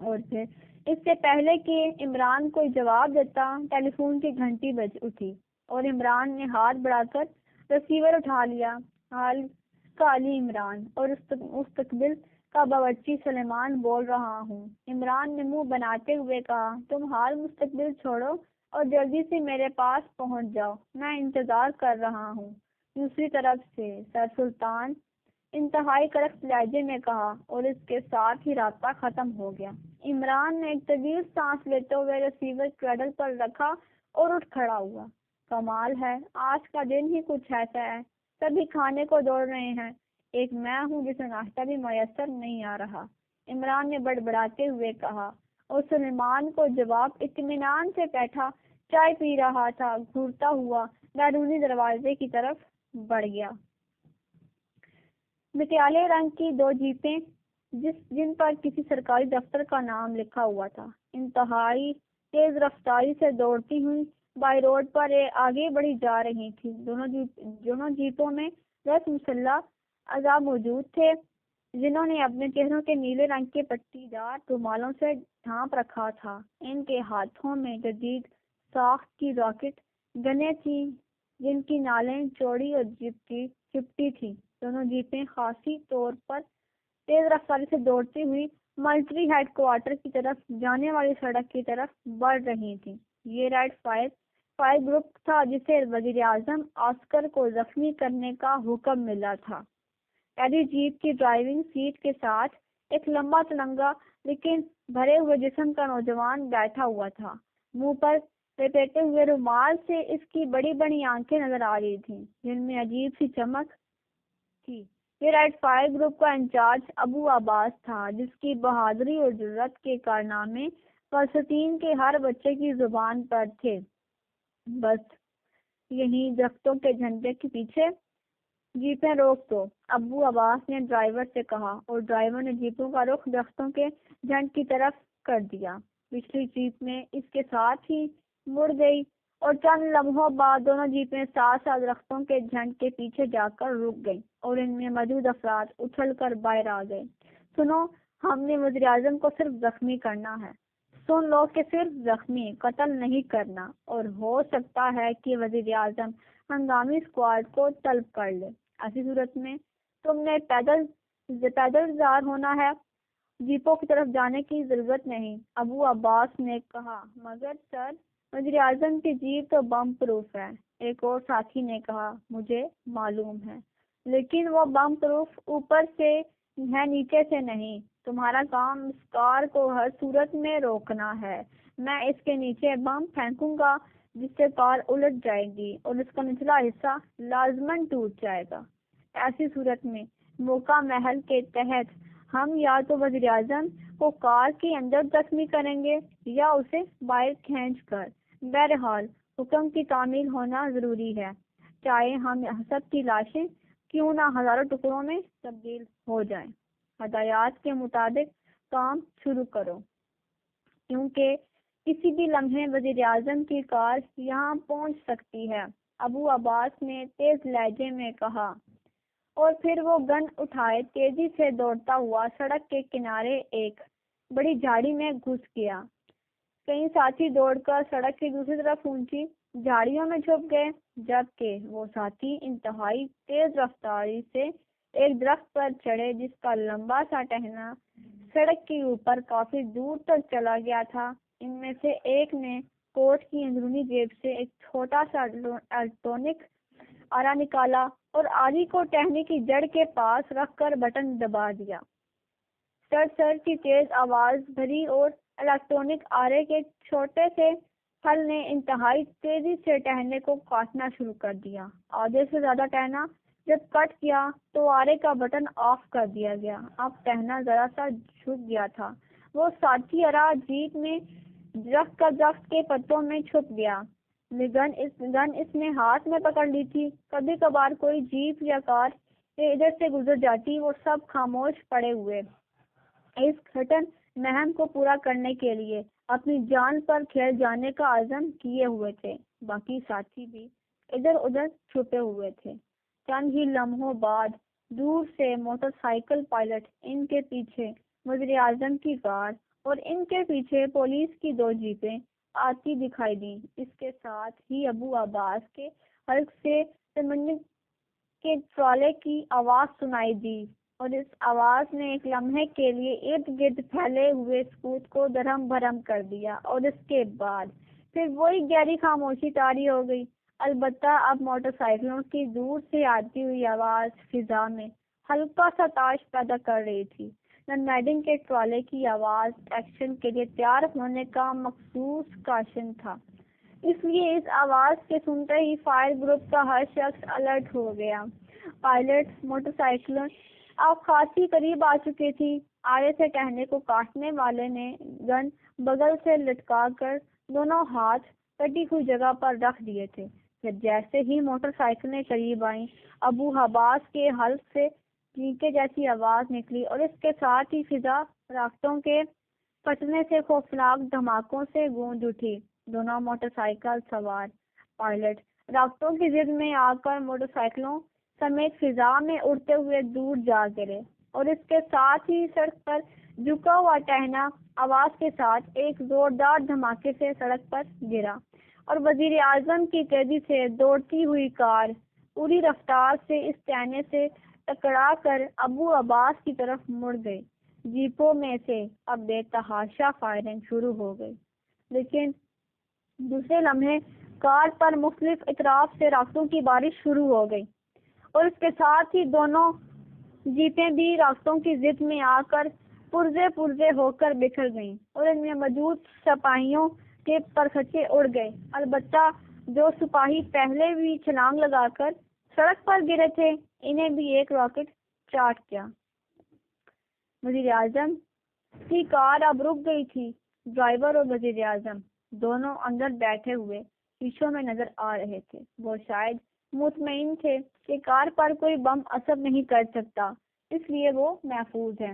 اور پھر اس سے پہلے کہ عمران کوئی جواب دیتا، ٹیلی فون کی گھنٹی بج اٹھی، اور عمران نے ہاتھ بڑھا کر ریسیور اٹھا لیا۔ حال کا علی عمران اور مستقبل کا باورچی سلیمان بول رہا ہوں۔ عمران نے منہ بناتے ہوئے کہا، تم حال مستقبل چھوڑو اور جلدی سے میرے پاس پہنچ جاؤ، میں انتظار کر رہا ہوں۔ دوسری طرف سے سر سلطان انتہائی کڑک لہجے میں کہا، اور اس کے ساتھ ہی رابطہ ختم ہو گیا۔ عمران نے ایک طویل سانس لیتے ہوئے ریسیور کریڈل پر رکھا اور اٹھ کھڑا ہوا۔ کمال ہے، آج کا دن ہی کچھ ایسا ہے، سبھی کھانے کو دوڑ رہے ہیں، ایک میں ہوں جسے ناشتہ بھی میسر نہیں آ رہا، عمران نے بڑبڑاتے ہوئے کہا، اور سلیمان کو جواب اطمینان سے بیٹھا چائے پی رہا تھا گھورتا ہوا بیرونی دروازے کی طرف بڑھ گیا۔ مٹیالے رنگ کی دو جیپیں جن پر کسی سرکاری دفتر کا نام لکھا ہوا تھا، انتہائی تیز رفتاری سے دوڑتی ہوئی بائی روڈ پر آگے بڑھی جا رہی تھی۔ دونوں جیپوں میں 10 مسلح اعضاء موجود تھے، جنہوں نے اپنے چہروں کے نیلے رنگ کے پٹی دار رومالوں سے ڈھانپ رکھا تھا۔ ان کے ہاتھوں میں جدید ساخت کی راکٹ گنیں تھیں، جن کی نالیں چوڑی اور چپٹی تھیں۔ دونوں جیپیں خاصی طور پر تیز رفتاری سے دوڑتی ہوئی ملٹری ہیڈ کوارٹر کی طرف جانے والی سڑک کی طرف بڑھ رہی تھیں۔ یہ ریڈ فائر گروپ تھا جسے وزیر اعظم آسکر کو زخمی کرنے کا حکم ملا تھا۔ پہلی جیپ کی ڈرائیونگ سیٹ کے ساتھ ایک لمبا تلنگا لیکن بھرے ہوئے جسم کا نوجوان بیٹھا ہوا تھا۔ منہ پر لپیٹے ہوئے رومال سے اس کی بڑی بڑی آنکھیں نظر آ رہی تھیں، جن میں عجیب سی چمک تھی۔ یہ ریڈ فائر گروپ کا انچارج ابو عباس تھا، جس کی بہادری اور جرات کے کارنامے فلسطین کے ہر بچے کی زبان پر تھے۔ بس یہیں درختوں کے جھنڈے کے پیچھے جیپیں روک دو، ابو عباس نے ڈرائیور سے کہا، اور ڈرائیور نے جیپوں کا رخ درختوں کے جھنڈ کی طرف کر دیا۔ پچھلی جیپ میں اس کے ساتھ ہی مڑ گئی اور چند لمحوں بعد دونوں جیپیں ساتھ ساتھ درختوں کے جھنڈ کے پیچھے جا کر رک گئیں اور ان میں موجود افراد اچھل کر باہر آ گئے۔ سنو، ہم نے وزیر اعظم کو صرف زخمی کرنا ہے۔ سن لو کہ صرف زخمی، قتل نہیں کرنا، اور ہو سکتا ہے کہ وزیر اعظم ہنگامی اسکواڈ کو طلب کر لے۔ ایسی صورت میں تم نے پیدل زار ہونا ہے، جیپوں کی طرف جانے کی ضرورت نہیں، ابو عباس نے کہا۔ مگر سر، وزیر اعظم کی جیپ تو بم پروف ہے، ایک اور ساتھی نے کہا۔ مجھے معلوم ہے، لیکن وہ بم پروف اوپر سے ہے، نیچے سے نہیں۔ تمہارا کام اس کار کو ہر صورت میں روکنا ہے۔ میں اس کے نیچے بم پھینکوں گا جس سے کار الٹ جائے گی اور اس کا نچلا حصہ لازماً ٹوٹ جائے گا۔ ایسی صورت میں موقع محل کے تحت ہم یا تو وزیر اعظم کو کار کے اندر زخمی کریں گے یا اسے باہر کھینچ کر۔ بہرحال حکم کی تعمیل ہونا ضروری ہے، چاہے ہم سب کی لاشیں کیوں نہ ہزاروں ٹکڑوں میں تبدیل ہو جائیں۔ ہدایات کے مطابق کام شروع کرو، کیونکہ کسی بھی لمحے وزیر اعظم کی کار یہاں پہنچ سکتی ہے، ابو عباس نے تیز لہجے میں کہا، اور پھر وہ گن اٹھائے تیزی سے دوڑتا ہوا سڑک کے کنارے ایک بڑی جھاڑی میں گھس گیا۔ کئی ساتھی دوڑ کر سڑک کی دوسری طرف اونچی جھاڑیوں میں چھپ گئے، جبکہ وہ ساتھی انتہائی تیز رفتاری سے ایک درخت پر چڑھے جس کا لمبا سا ٹہنا سڑک کے اوپر کافی دور تک چلا گیا تھا۔ ان میں سے ایک نے کوٹ کی اندرونی جیب سے ایک چھوٹا سا الیکٹرانک آرا نکالا اور آری کو ٹہنی کی جڑ کے پاس رکھ کر بٹن دبا دیا۔ سر کی تیز آواز بھری اور الیکٹرانک آرے کے چھوٹے سے پھل نے انتہائی تیزی سے ٹہنے کو کاٹنا شروع کر دیا۔ آدھے سے زیادہ ٹہنا جب کٹ گیا تو آرے کا بٹن آف کر دیا گیا۔ اب ٹہنا ذرا سا جھک گیا تھا۔ وہ ساتھی آرا جیپ میں درخت کے پتوں میں چھپ گیا۔ گن اس نے ہاتھ میں پکڑ لی تھی۔ کبھی کبھار کوئی جیپ یا کار ادھر سے گزر جاتی، وہ سب خاموش پڑے ہوئے اس گھٹن مہم کو پورا کرنے کے لیے اپنی جان پر کھیل جانے کا عزم کیے ہوئے تھے۔ باقی ساتھی بھی ادھر ادھر چھپے ہوئے تھے۔ چند ہی لمحوں بعد دور سے موٹر سائیکل پائلٹ، ان کے پیچھے وزیر اعظم کی کار اور ان کے پیچھے پولیس کی 2 جیپیں آتی دکھائی دیں۔ اس کے ساتھ ہی ابو عباس کے حلق سے سیمنٹ کے ٹرالے کی آواز سنائی دی، اور اس آواز نے ایک لمحے کے لیے ارد گرد پھیلے ہوئے سکوت کو درہم بھرم کر دیا، اور اس کے بعد پھر وہی گہری خاموشی طاری ہو گئی۔ البتہ اب موٹر سائیکلوں کی دور سے آتی ہوئی آواز فضا میں ہلکا سا تاش پیدا کر رہی تھی۔ ننمیڈنگ کے ٹرالے کی آواز ایکشن کے لیے تیار ہونے کا مخصوص کاشن تھا۔ اس لیے اس آواز کے سنتے ہی فائر گروپ کا ہر شخص الرٹ ہو گیا۔ پائلٹ موٹر سائیکلوں اب خاصی قریب آ چکی تھی۔ آگے سے ٹہنے کو کاٹنے والے نے گن بغل سے لٹکا کر دونوں ہاتھ کٹی ہوئی جگہ پر رکھ دیے تھے۔ پھر جیسے ہی موٹر سائیکلیں قریب آئیں، ابو حباس کے حلق سے چینکے جیسی آواز نکلی اور اس کے ساتھ ہی فضا راکٹوں کے پھٹنے سے خوفناک دھماکوں سے گونج اٹھی۔ دونوں موٹر سائیکل سوار پائلٹ راکٹوں کی زد میں آ کر موٹر سائیکلوں سمیت فضا میں اڑتے ہوئے دور جا گرے اور اس کے ساتھ ہی سڑک پر جھکا ہوا ٹہنا آواز کے ساتھ ایک زوردار دھماکے سے سڑک پر گرا اور وزیر اعظم کی تیزی سے دوڑتی ہوئی کار پوری رفتار سے اس ٹہنے سے ٹکرا کر ابو عباس کی طرف مڑ گئی۔ جیپوں میں سے اب بے تحاشا فائرنگ شروع ہو گئی، لیکن دوسرے لمحے کار پر مختلف اطراف سے راکٹوں کی بارش شروع ہو گئی اور اس کے ساتھ ہی دونوں جیپیں بھی راکٹوں کی زد میں آ کر پرزے ہو کر بکھر گئیں اور ان میں موجود سپاہیوں کے پرخچے اڑ گئے۔ البتہ جو سپاہی پہلے بھی چھلانگ لگا کر سڑک پر گرے تھے، انہیں بھی ایک راکٹ چاٹ گیا۔ وزیر اعظم کی کار اب رک گئی تھی۔ ڈرائیور اور وزیر اعظم دونوں اندر بیٹھے ہوئے شیشوں میں نظر آ رہے تھے۔ وہ شاید مطمئن تھے کہ کار پر کوئی بم اثر نہیں کر سکتا، اس لیے وہ محفوظ ہے۔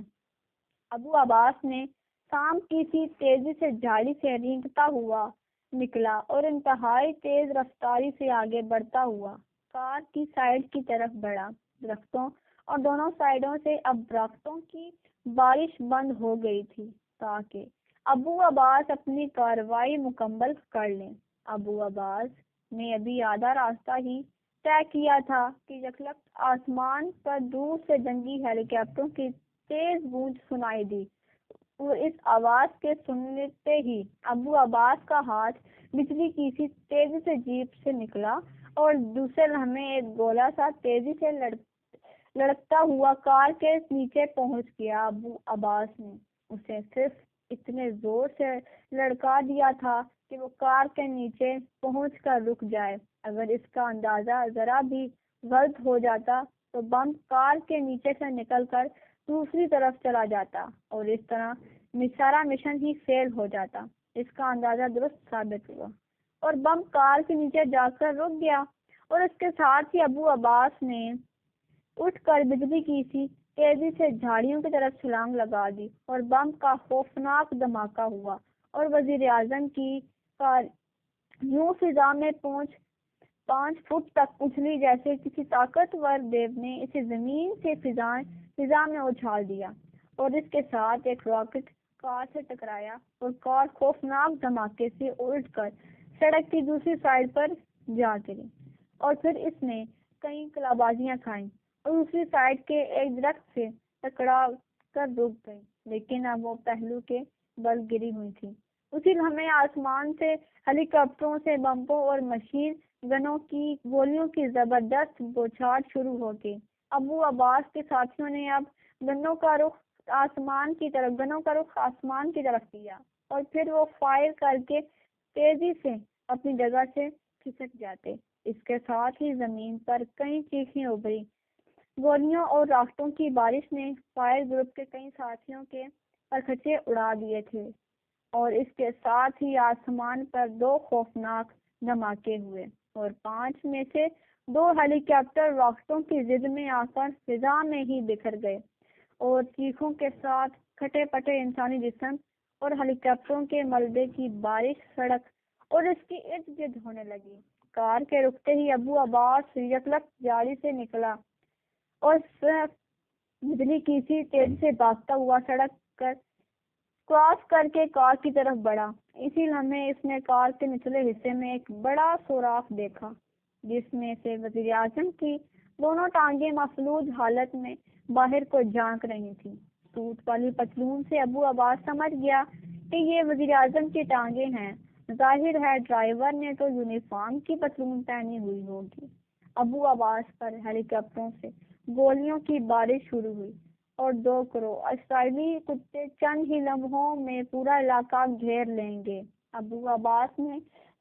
ابو عباس نے شام کی سی تیزی سے جھاڑی سے رینگتا ہوا نکلا اور انتہائی تیز رفتاری سے آگے بڑھتا ہوا کار کی سائیڈ کی طرف بڑھا۔ درختوں اور دونوں سائیڈوں سے اب راکٹوں کی بارش بند ہو گئی تھی تاکہ ابو عباس اپنی کارروائی مکمل کر لیں۔ ابو عباس نے ابھی آدھا راستہ ہی طے کیا تھا کہ یکلخت آسمان پر دور سے جنگی ہیلی کاپٹروں کی تیز گونج سنائی دی اور اس آواز کے سنتے ہی ابو عباس کا ہاتھ بجلی کی سی تیزی سے جیپ سے نکلا اور دوسرے لمحے ایک گولا سا تیزی سے لڑکتا ہوا کار کے نیچے پہنچ گیا۔ ابو عباس نے اسے صرف اتنے زور سے لڑکا دیا تھا کہ وہ کار کے نیچے پہنچ کر رک جائے۔ اگر اس کا اندازہ ذرا بھی غلط ہو جاتا تو بم کار کے نیچے سے نکل کر دوسری طرف چلا جاتا اور اس طرح سارا مشن ہی فیل ہو جاتا۔ اس کا اندازہ درست ثابت ہوا اور بم کار کے نیچے جا کر رک گیا اور اس کے ساتھ ہی ابو عباس نے اٹھ کر بجلی کی سی تیزی سے جھاڑیوں کی طرف چھلانگ لگا دی اور بم کا خوفناک دھماکہ ہوا اور وزیر اعظم کی کار یوں فضا میں 5 فٹ تک اچھلی جیسے کسی طاقتور دیو نے اسے زمین سے فضا میں اچھال دیا اور اس کے ساتھ ایک راکٹ کار سے ٹکرایا اور کار خوفناک دھماکے سے الٹ کر سڑک کی دوسری سائڈ پر جا گری اور پھر اس نے کئی کلابازیاں کھائیں اور دوسری سائڈ کے ایک درخت سے ٹکرا کر رک گئی، لیکن اب وہ پہلو کے بل گری ہوئی تھی۔ اسی لمحے آسمان سے ہیلی کاپٹروں سے بمبوں اور مشین گنوں کی گولیوں کی زبردست بوچھار شروع ہو گئی۔ ابو عباس کے ساتھیوں نے اب گنوں کا رخ آسمان کی طرف کیا اور پھر وہ فائر کر کے تیزی سے اپنی جگہ سے کھسک جاتے۔ اس کے ساتھ ہی زمین پر کئی چیخیں ابھری۔ گولیوں اور راکٹوں کی بارش نے فائر گروپ کے کئی ساتھیوں کے پرخچے اڑا دیے تھے اور اس کے ساتھ ہی آسمان پر 2 خوفناک دھماکے ہوئے اور 5 میں سے 2 ہیلی کاپٹر راکٹوں کی زد میں آ کر فضا میں ہی بکھر گئے اور چیخوں کے ساتھ کھٹے پٹے انسانی جسم اور ہیلی کاپٹروں کے ملبے کی بارش سڑک اور اس کی ارد گرد ہونے لگی۔ کار کے رکتے ہی ابو عباس یکلخت جالی سے نکلا اور بجلی کی سی تیزی سے بھاگتا ہوا سڑک کراس کر کے کار کی طرف بڑھا۔ اسی لمحے اس نے کار کے نچلے حصے میں ایک بڑا سوراخ دیکھا جس میں سے وزیر اعظم کی دونوں ٹانگیں مفلوج حالت میں باہر کو جھانک رہی تھیں۔ سوٹ والی پتلون سے ابو عباس سمجھ گیا کہ یہ وزیر اعظم کی ٹانگیں ہیں۔ ظاہر ہے ڈرائیور نے تو یونیفارم کی پتلون پہنی ہوئی ہوگی۔ ابو عباس پر ہیلی کاپٹروں سے گولیوں کی بارش شروع ہوئی اور 2 کروڑ اسرائیلی کتے چند ہی لمحوں میں پورا علاقہ گھیر لیں گے۔ ابو عباس نے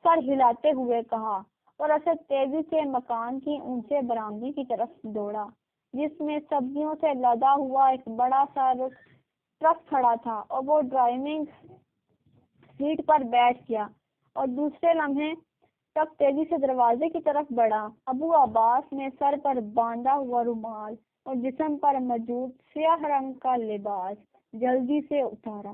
سر ہلاتے ہوئے کہا، اور اسد تیزی سے مکان کی اونچے برآمدے کی طرف دوڑا جس میں سبزیوں سے لدا ہوا ایک بڑا سا ٹرک کھڑا تھا، اور وہ ڈرائیونگ سیٹ پر بیٹھ گیا اور دوسرے لمحے ٹرک تیزی سے دروازے کی طرف بڑھا۔ ابو عباس نے سر پر باندھا ہوا رومال اور جسم پر موجود سیاہ رنگ کا لباس جلدی سے اتارا،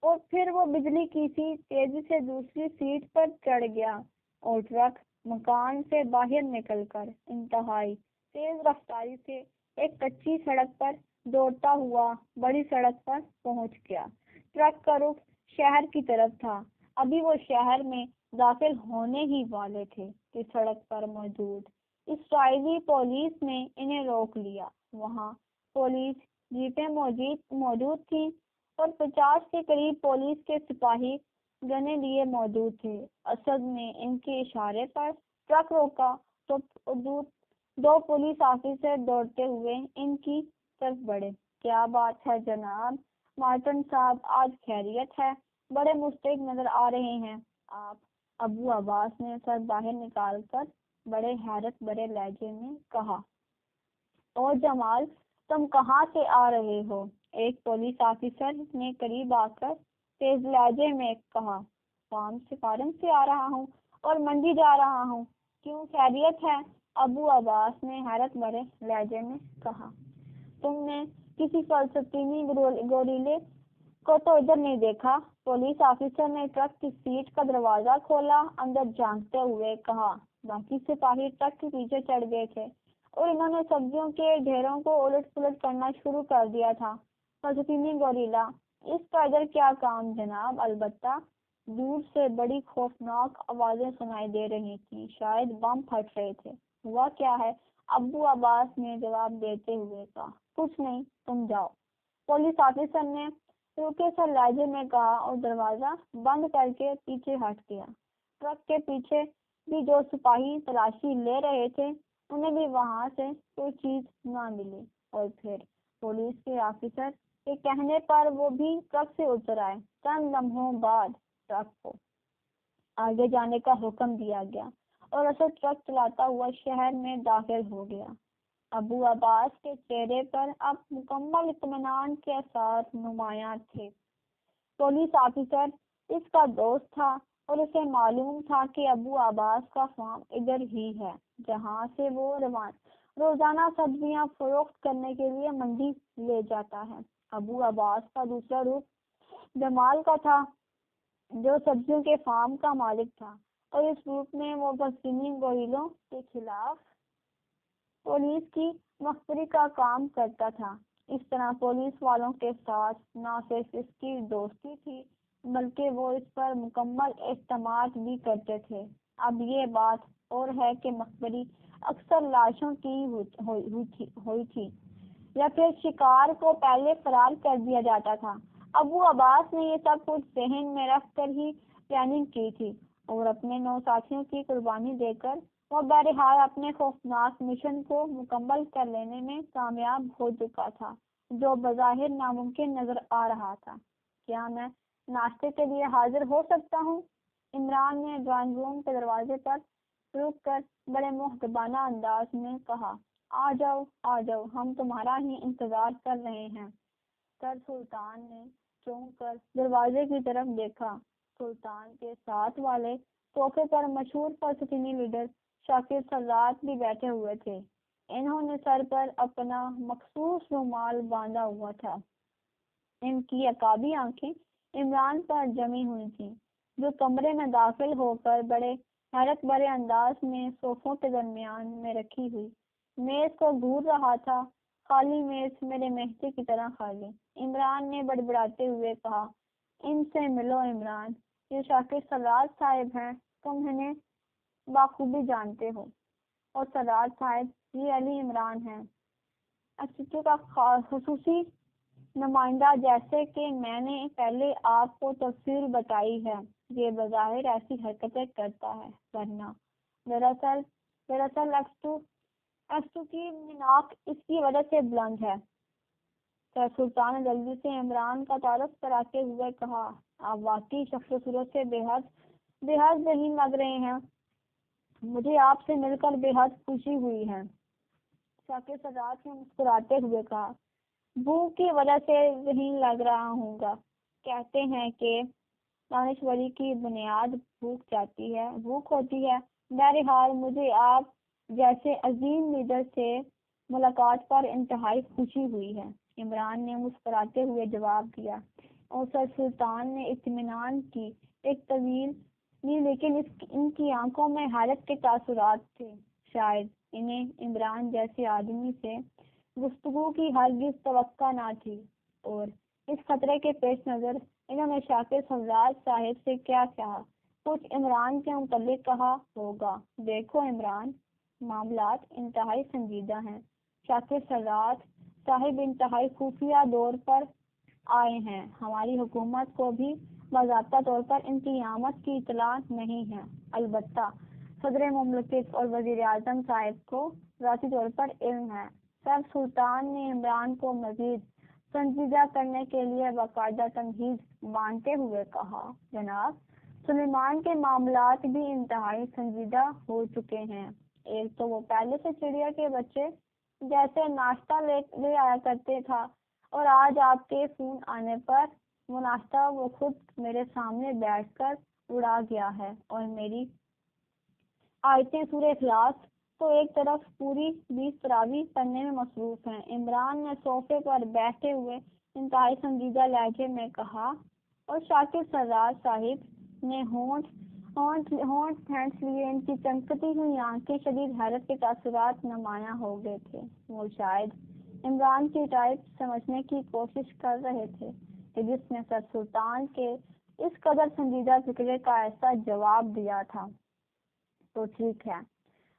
اور پھر وہ بجلی کی سی تیزی سے دوسری سیٹ پر چڑھ گیا، اور ٹرک مکان سے باہر نکل کر انتہائی تیز رفتاری سے ایک کچی سڑک پر دوڑتا ہوا بڑی سڑک پر پہنچ گیا۔ ٹرک کا رخ شہر کی طرف تھا۔ ابھی وہ شہر میں داخل ہونے ہی والے تھے کہ سڑک پر موجود اسرائیلی پولیس نے انہیں روک لیا۔ وہاں پولیس جیپیں موجود تھیں اور 50 کے قریب پولیس کے سپاہی گنے لیے موجود تھے۔ اسد نے ان کے اشارے پر ٹرک روکا تو دو پولیس آفیسر دوڑتے ہوئے ان کی طرف بڑھے۔ کیا بات ہے جناب مارٹن صاحب، آج خیریت ہے؟ بڑے مستعد نظر آ رہے ہیں آپ۔ ابو عباس نے سر باہر نکال کر بڑے حیرت بھرے لہجے میں کہا۔ اور جمال، تم کہاں سے آ رہے ہو؟ ایک پولیس آفیسر نے قریب آ کر تیز لہجے میں کہا۔ فارم سے آ رہا ہوں اور منڈی جا رہا ہوں۔ کیوں، خیریت ہے؟ ابو عباس نے حیرت بھرے لہجے میں کہا۔ تم نے کسی فلسطینی گوریلے کو تو ادھر نہیں دیکھا؟ پولیس آفیسر نے ٹرک کی سیٹ کا دروازہ کھولا، اندر جھانکتے ہوئے کہا۔ باقی سپاہی ٹرک کے پیچھے چڑھ گئے تھے اور انہوں نے سبزیوں کے ڈھیروں کو الٹ پلٹ کرنا شروع کر دیا تھا۔ فلسطینی گوریلا، اس کا ادھر کیا کام جناب؟ البتہ دور سے بڑی خوفناک آوازیں سنائی دے رہی تھیں، شاید بم پھٹ رہے تھے۔ ہوا کیا ہے؟ ابو عباس نے جواب دیتے ہوئے کہا۔ کچھ نہیں، تم جاؤ، پولیس آفیسر نے روکے سے لہجے میں کہا اور دروازہ بند کر کے پیچھے ہٹ گیا۔ ٹرک کے پیچھے بھی جو سپاہی تلاشی لے رہے تھے انہیں بھی وہاں سے کوئی چیز نہ ملی، اور پھر پولیس کے آفیسر کے کہنے پر وہ بھی ٹرک سے اتر آئے۔ چند لمحوں بعد ٹرک کو آگے جانے کا حکم دیا گیا اور اسد ٹرک چلاتا ہوا شہر میں داخل ہو گیا۔ ابو عباس کے چہرے پر اب مکمل اطمینان کے آثار نمایاں تھے۔ پولیس آفیسر اس کا دوست تھا اور اسے معلوم تھا کہ ابو عباس کا فارم ادھر ہی ہے جہاں سے وہ روزانہ سبزیاں فروخت کرنے کے لیے منڈی لے جاتا ہے۔ ابو عباس کا دوسرا روپ جمال کا تھا جو سبزیوں کے فارم کا مالک تھا، اور اس روپ میں وہ فلسطینی گوریلوں کے خلاف پولیس کی مخبری کا کام کرتا تھا۔ اس طرح پولیس والوں کے ساتھ نہ صرف اس کی دوستی تھی بلکہ وہ اس پر مکمل اعتماد بھی کرتے تھے۔ اب یہ بات اور ہے کہ مخبری اکثر لاشوں کی ہوئی تھی یا پھر شکار کو پہلے فرار کر دیا جاتا تھا۔ ابو عباس نے یہ سب کچھ ذہن میں رکھ کر ہی پلاننگ کی تھی، اور اپنے 9 ساتھیوں کی قربانی دے کر وہ بہرحال اپنے خوفناک مشن کو مکمل کر لینے میں کامیاب ہو چکا تھا، جو بظاہر ناممکن نظر آ رہا تھا۔ کیا میں ناشتے کے لیے حاضر ہو سکتا ہوں؟ عمران نے ڈرائنگ روم کے دروازے پر رک کر بڑے مؤدبانہ انداز میں کہا۔ آ جاؤ، ہم تمہارا ہی انتظار کر رہے ہیں۔ سر سلطان نے چونک کر دروازے کی طرف دیکھا۔ سلطان کے ساتھ والے صوفے پر مشہور فلسطینی لیڈر شاکر سرات بھی بیٹھے ہوئے تھے۔ انہوں نے سر پر اپنا مخصوص رومال باندھا ہوا تھا۔ ان کی عقابی آنکھیں عمران پر جمی ہوئی تھیں، جو کمرے میں داخل ہو کر بڑے حیرت بھرے انداز میں صوفوں کے درمیان میں رکھی ہوئی میز کو گھور رہا تھا۔ خالی میز میرے مہدی کی طرح خالی، عمران نے بڑبڑاتے ہوئے کہا۔ ان سے ملو عمران، یہ شاکر سرات صاحب ہیں، تم انہیں بخوبی جانتے ہو۔ اور سرات صاحب، یہ علی عمران ہیں، ایسوسی کا خصوصی نمائندہ۔ جیسے کہ میں نے پہلے آپ کو تفصیل بتائی ہے، یہ بظاہر ایسی حرکتیں کرتا ہے، ورنہ دراصل ایسٹو کی ناک اس کی وجہ سے بلند ہے۔ سر سلطان نے جلدی سے عمران کا تعارف کراتے ہوئے کہا۔ آپ واقعی شخص و صورت سے بے حد بے حد ذہین لگ رہے ہیں، مجھے آپ سے مل کر بے حد خوشی ہوئی ہے۔ شاکر سرات نے مسکراتے ہوئے کہا، بھوک کی وجہ سے ذہین لگ رہا ہوں گا۔ کہتے ہیں کہ دانشوری کی بنیاد بھوک ہوتی ہے۔ بہرحال مجھے آپ جیسے عظیم لیڈر سے ملاقات پر انتہائی خوشی ہوئی ہے، عمران نے مسکراتے ہوئے جواب دیا، اور سر سلطان نے اطمینان کی ایک طویل لی، لیکن ان کی آنکھوں میں حیرت کے تاثرات تھے۔ شاید انہیں عمران جیسے آدمی سے گفتگو کی ہرگز توقع نہ تھی، اور اس خطرے کے پیش نظر انہوں نے شاکر سرات صاحب سے کیا کہا؟ کچھ عمران کے متعلق کہا ہوگا۔ دیکھو عمران، معاملات انتہائی سنجیدہ ہیں۔ شاکر سرات صاحب انتہائی خفیہ دور پر آئے ہیں، ہماری حکومت کو بھی باضابطہ طور پر ان کی آمد کی اطلاع نہیں ہے، البتہ صدر مملکت اور وزیر اعظم صاحب کو ذاتی طور پر علم ہے۔ سر سلطان نے عمران کو مزید سنجیدہ کرنے کے لیے باقاعدہ تمہید باندھتے ہوئے کہا، جناب سلیمان کے معاملات بھی انتہائی سنجیدہ ہو چکے ہیں۔ ایک تو وہ پہلے سے چڑیا کے بچے جیسے ناشتہ لے آیا کرتے تھا، اور آج آپ کے فون آنے پر وہ ناشتہ وہ خود میرے سامنے بیٹھ کر اڑا گیا ہے، اور میری آیتیں سورہ اخلاص تو ایک طرف پوری 20 تراویح پڑھنے میں مصروف ہیں۔ عمران نے صوفے پر بیٹھے ہوئے انتہائی سنجیدہ لہجے میں کہا، اور شاکر سرات صاحب نے ہونٹ پھینس لیے، ان کی چمکتی ہوئی آنکھیں شدید حیرت کے تاثرات نمایاں ہو گئے تھے۔ وہ شاید عمران کی ٹائپ سمجھنے کی کوشش کر رہے تھے کہ جس نے سر سلطان کے اس قدر سنجیدہ فکرے کا ایسا جواب دیا تھا۔ تو ٹھیک ہے،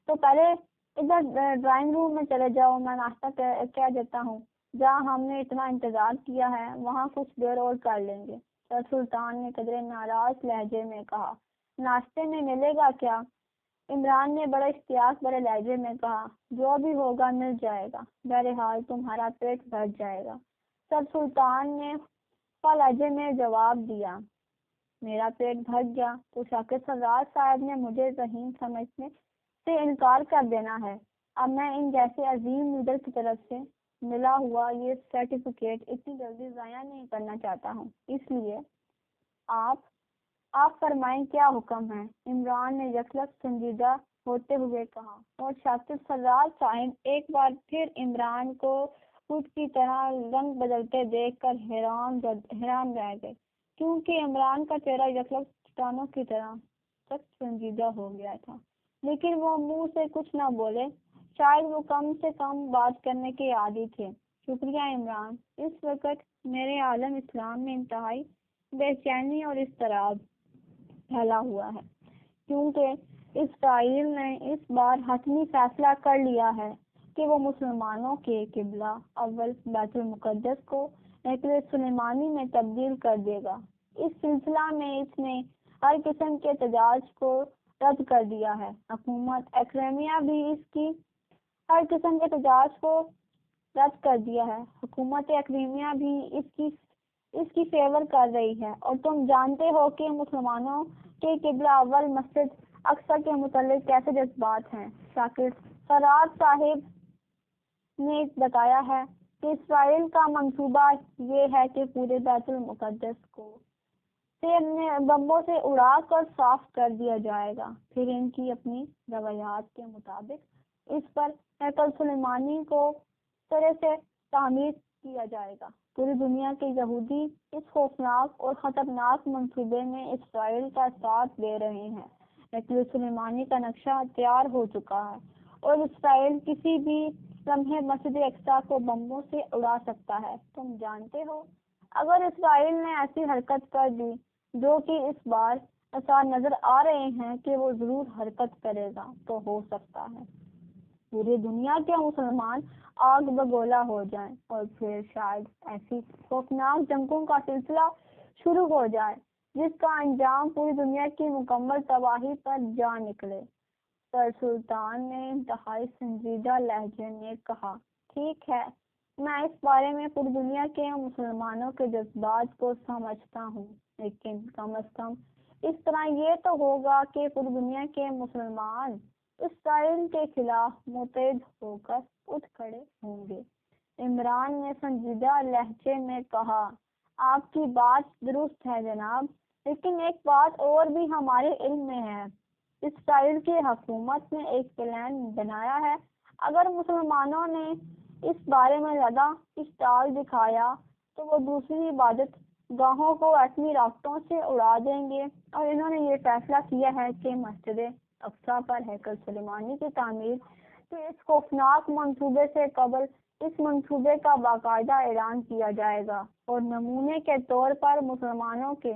تو پہلے ادھر ڈرائنگ روم میں چلے جاؤ، میں ناشتہ کہہ دیتا ہوں، جہاں ہم نے اتنا انتظار کیا ہے وہاں کچھ دیر اور کر لیں گے، سر سلطان نے قدرے ناراض لہجے میں کہا۔ ناشتے میں ملے گا کیا؟ عمران نے بڑے اشتیاق بڑے لہجے میں کہا، جو بھی ہوگا مل جائے گا، بہرحال تمہارا پیٹ بھر جائے گا، سر سلطان نے لہجے میں جواب دیا۔ میرا پیٹ بھر گیا تو شاکر سرات صاحب نے مجھے ذہین سمجھنے سے انکار کر دینا ہے۔ اب میں ان جیسے عظیم لیڈر کی طرف سے ملا ہوا یہ سرٹیفکیٹ اتنی جلدی ضائع نہیں کرنا چاہتا ہوں، اس لیے آپ فرمائیں کیا حکم ہے؟ عمران نے یکلک سنجیدہ ہوتے ہوئے کہا، اور شاکر سرات صاحب ایک بار پھر عمران کو خود کی طرح رنگ بدلتے دیکھ کر حیران رہ گئے، کیونکہ عمران کا چہرہ یکلک چٹانوں کی طرح سخت سنجیدہ ہو گیا تھا، لیکن وہ منہ سے کچھ نہ بولے، شاید وہ کم سے کم بات کرنے کے عادی تھے۔ شکریہ عمران، اس وقت میرے عالم اسلام میں انتہائی بے چینی اور اضطراب پھیلا ہوا ہے، کیونکہ اسرائیل نے اس بار حتمی فیصلہ کر لیا ہے کہ وہ مسلمانوں کے قبلہ اول بیت المقدس کو قلعہ سلیمانی میں تبدیل کر دے گا۔ اس سلسلہ میں اس نے ہر قسم کے احتجاج کو رد کر دیا ہے۔ حکومت اکریمیہ بھی اس کی ہر قسم کے احتجاج کو رد کر دیا ہے، حکومت اکریمیہ بھی اس کی فیور کر رہی ہے، اور تم جانتے ہو کہ مسلمانوں کے قبلہ اول مسجد اقصی کے متعلق کیسے جذبات ہیں۔ شاکر سرات صاحب نے بتایا ہے کہ اسرائیل کا منصوبہ یہ ہے کہ پورے بیت المقدس کو بمبوں سے اڑا کر صاف کر دیا جائے گا، پھر ان کی اپنی روایات کے مطابق اس پر ہیکل سلیمانی کو طرح سے تعمیر کیا جائے گا۔ پوری دنیا کے یہودی اس خوفناک اور خطرناک منصوبے میں اسرائیل کا ساتھ دے رہے ہیں۔ ہیکل سلیمانی کا نقشہ تیار ہو چکا ہے، اور اسرائیل کسی بھی لمحے مسجد اقصی کو بمبوں سے اڑا سکتا ہے۔ تم جانتے ہو اگر اسرائیل نے ایسی حرکت کر دی، جو کہ اس بار آثار نظر آ رہے ہیں کہ وہ ضرور حرکت کرے گا، تو ہو سکتا ہے پوری دنیا کے مسلمان آگ بگولا ہو جائیں، اور پھر شاید ایسی خوفناک جنگوں کا سلسلہ شروع ہو جائے جس کا انجام پوری دنیا کی مکمل تباہی پر جا نکلے۔ سر سلطان نے انتہائی سنجیدہ لہجے میں کہا، ٹھیک ہے، میں اس بارے میں پوری دنیا کے مسلمانوں کے جذبات کو سمجھتا ہوں، لیکن کم از کم اس طرح یہ تو ہوگا کہ پوری دنیا کے مسلمان اسرائیل کے خلاف متحد ہو کر اٹھ کھڑے ہوں گے۔ عمران نے سنجیدہ لہجے میں کہا، آپ کی بات درست ہے جناب، لیکن ایک بات اور بھی ہمارے علم میں ہے۔ اسرائیل کی حکومت نے ایک پلان بنایا ہے۔ اگر مسلمانوں نے اس بارے میں زیادہ اشتعال دکھایا تو وہ دوسری عبادت گاہوں کو ایٹمی راکٹوں سے اڑا دیں گے، اور انہوں نے یہ فیصلہ کیا ہے کہ مسجد اقصیٰ پر ہیکل سلیمانی کی تعمیر کے اس خوفناک منصوبے سے قبل اس منصوبے کا باقاعدہ اعلان کیا جائے گا، اور نمونے کے طور پر مسلمانوں کے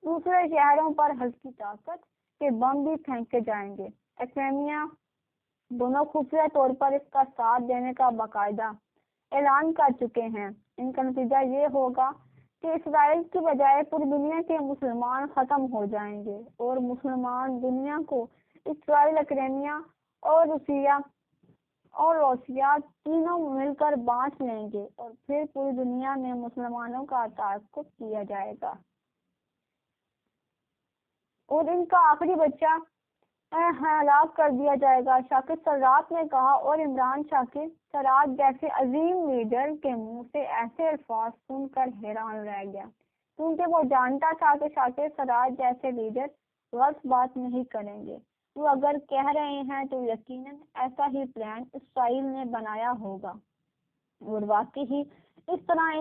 دوسرے شہروں پر ہلکی طاقت کے بم بھی پھینکے جائیں گے۔ اکیمیا دونوں خفیہ طور پر اس کا ساتھ دینے کا باقاعدہ اعلان کر چکے ہیں۔ ان کا نتیجہ یہ ہوگا کہ اسرائیل کی بجائے پوری دنیا کے مسلمان ختم ہو جائیں گے، اور مسلمان دنیا کو اسرائیل، اکیمیا اور روسیہ تینوں مل کر بانٹ لیں گے، اور پھر پوری دنیا میں مسلمانوں کا تعاقب کیا جائے گا، اور ان کا آخری بچہ ہلاک کر دیا جائے گا۔ شاکر سرات نے کہا، اور عمران شاکر سرات جیسے عظیم لیڈر کے منہ سے ایسے الفاظ سن کر حیران رہ گیا، کیونکہ وہ جانتا تھا کہ شاکر سرات جیسے لیڈر غلط بات نہیں کریں گے۔ وہ اگر کہہ رہے ہیں تو یقیناً ایسا ہی پلان اسرائیل نے بنایا ہوگا، اور واقعی ہی اس طرح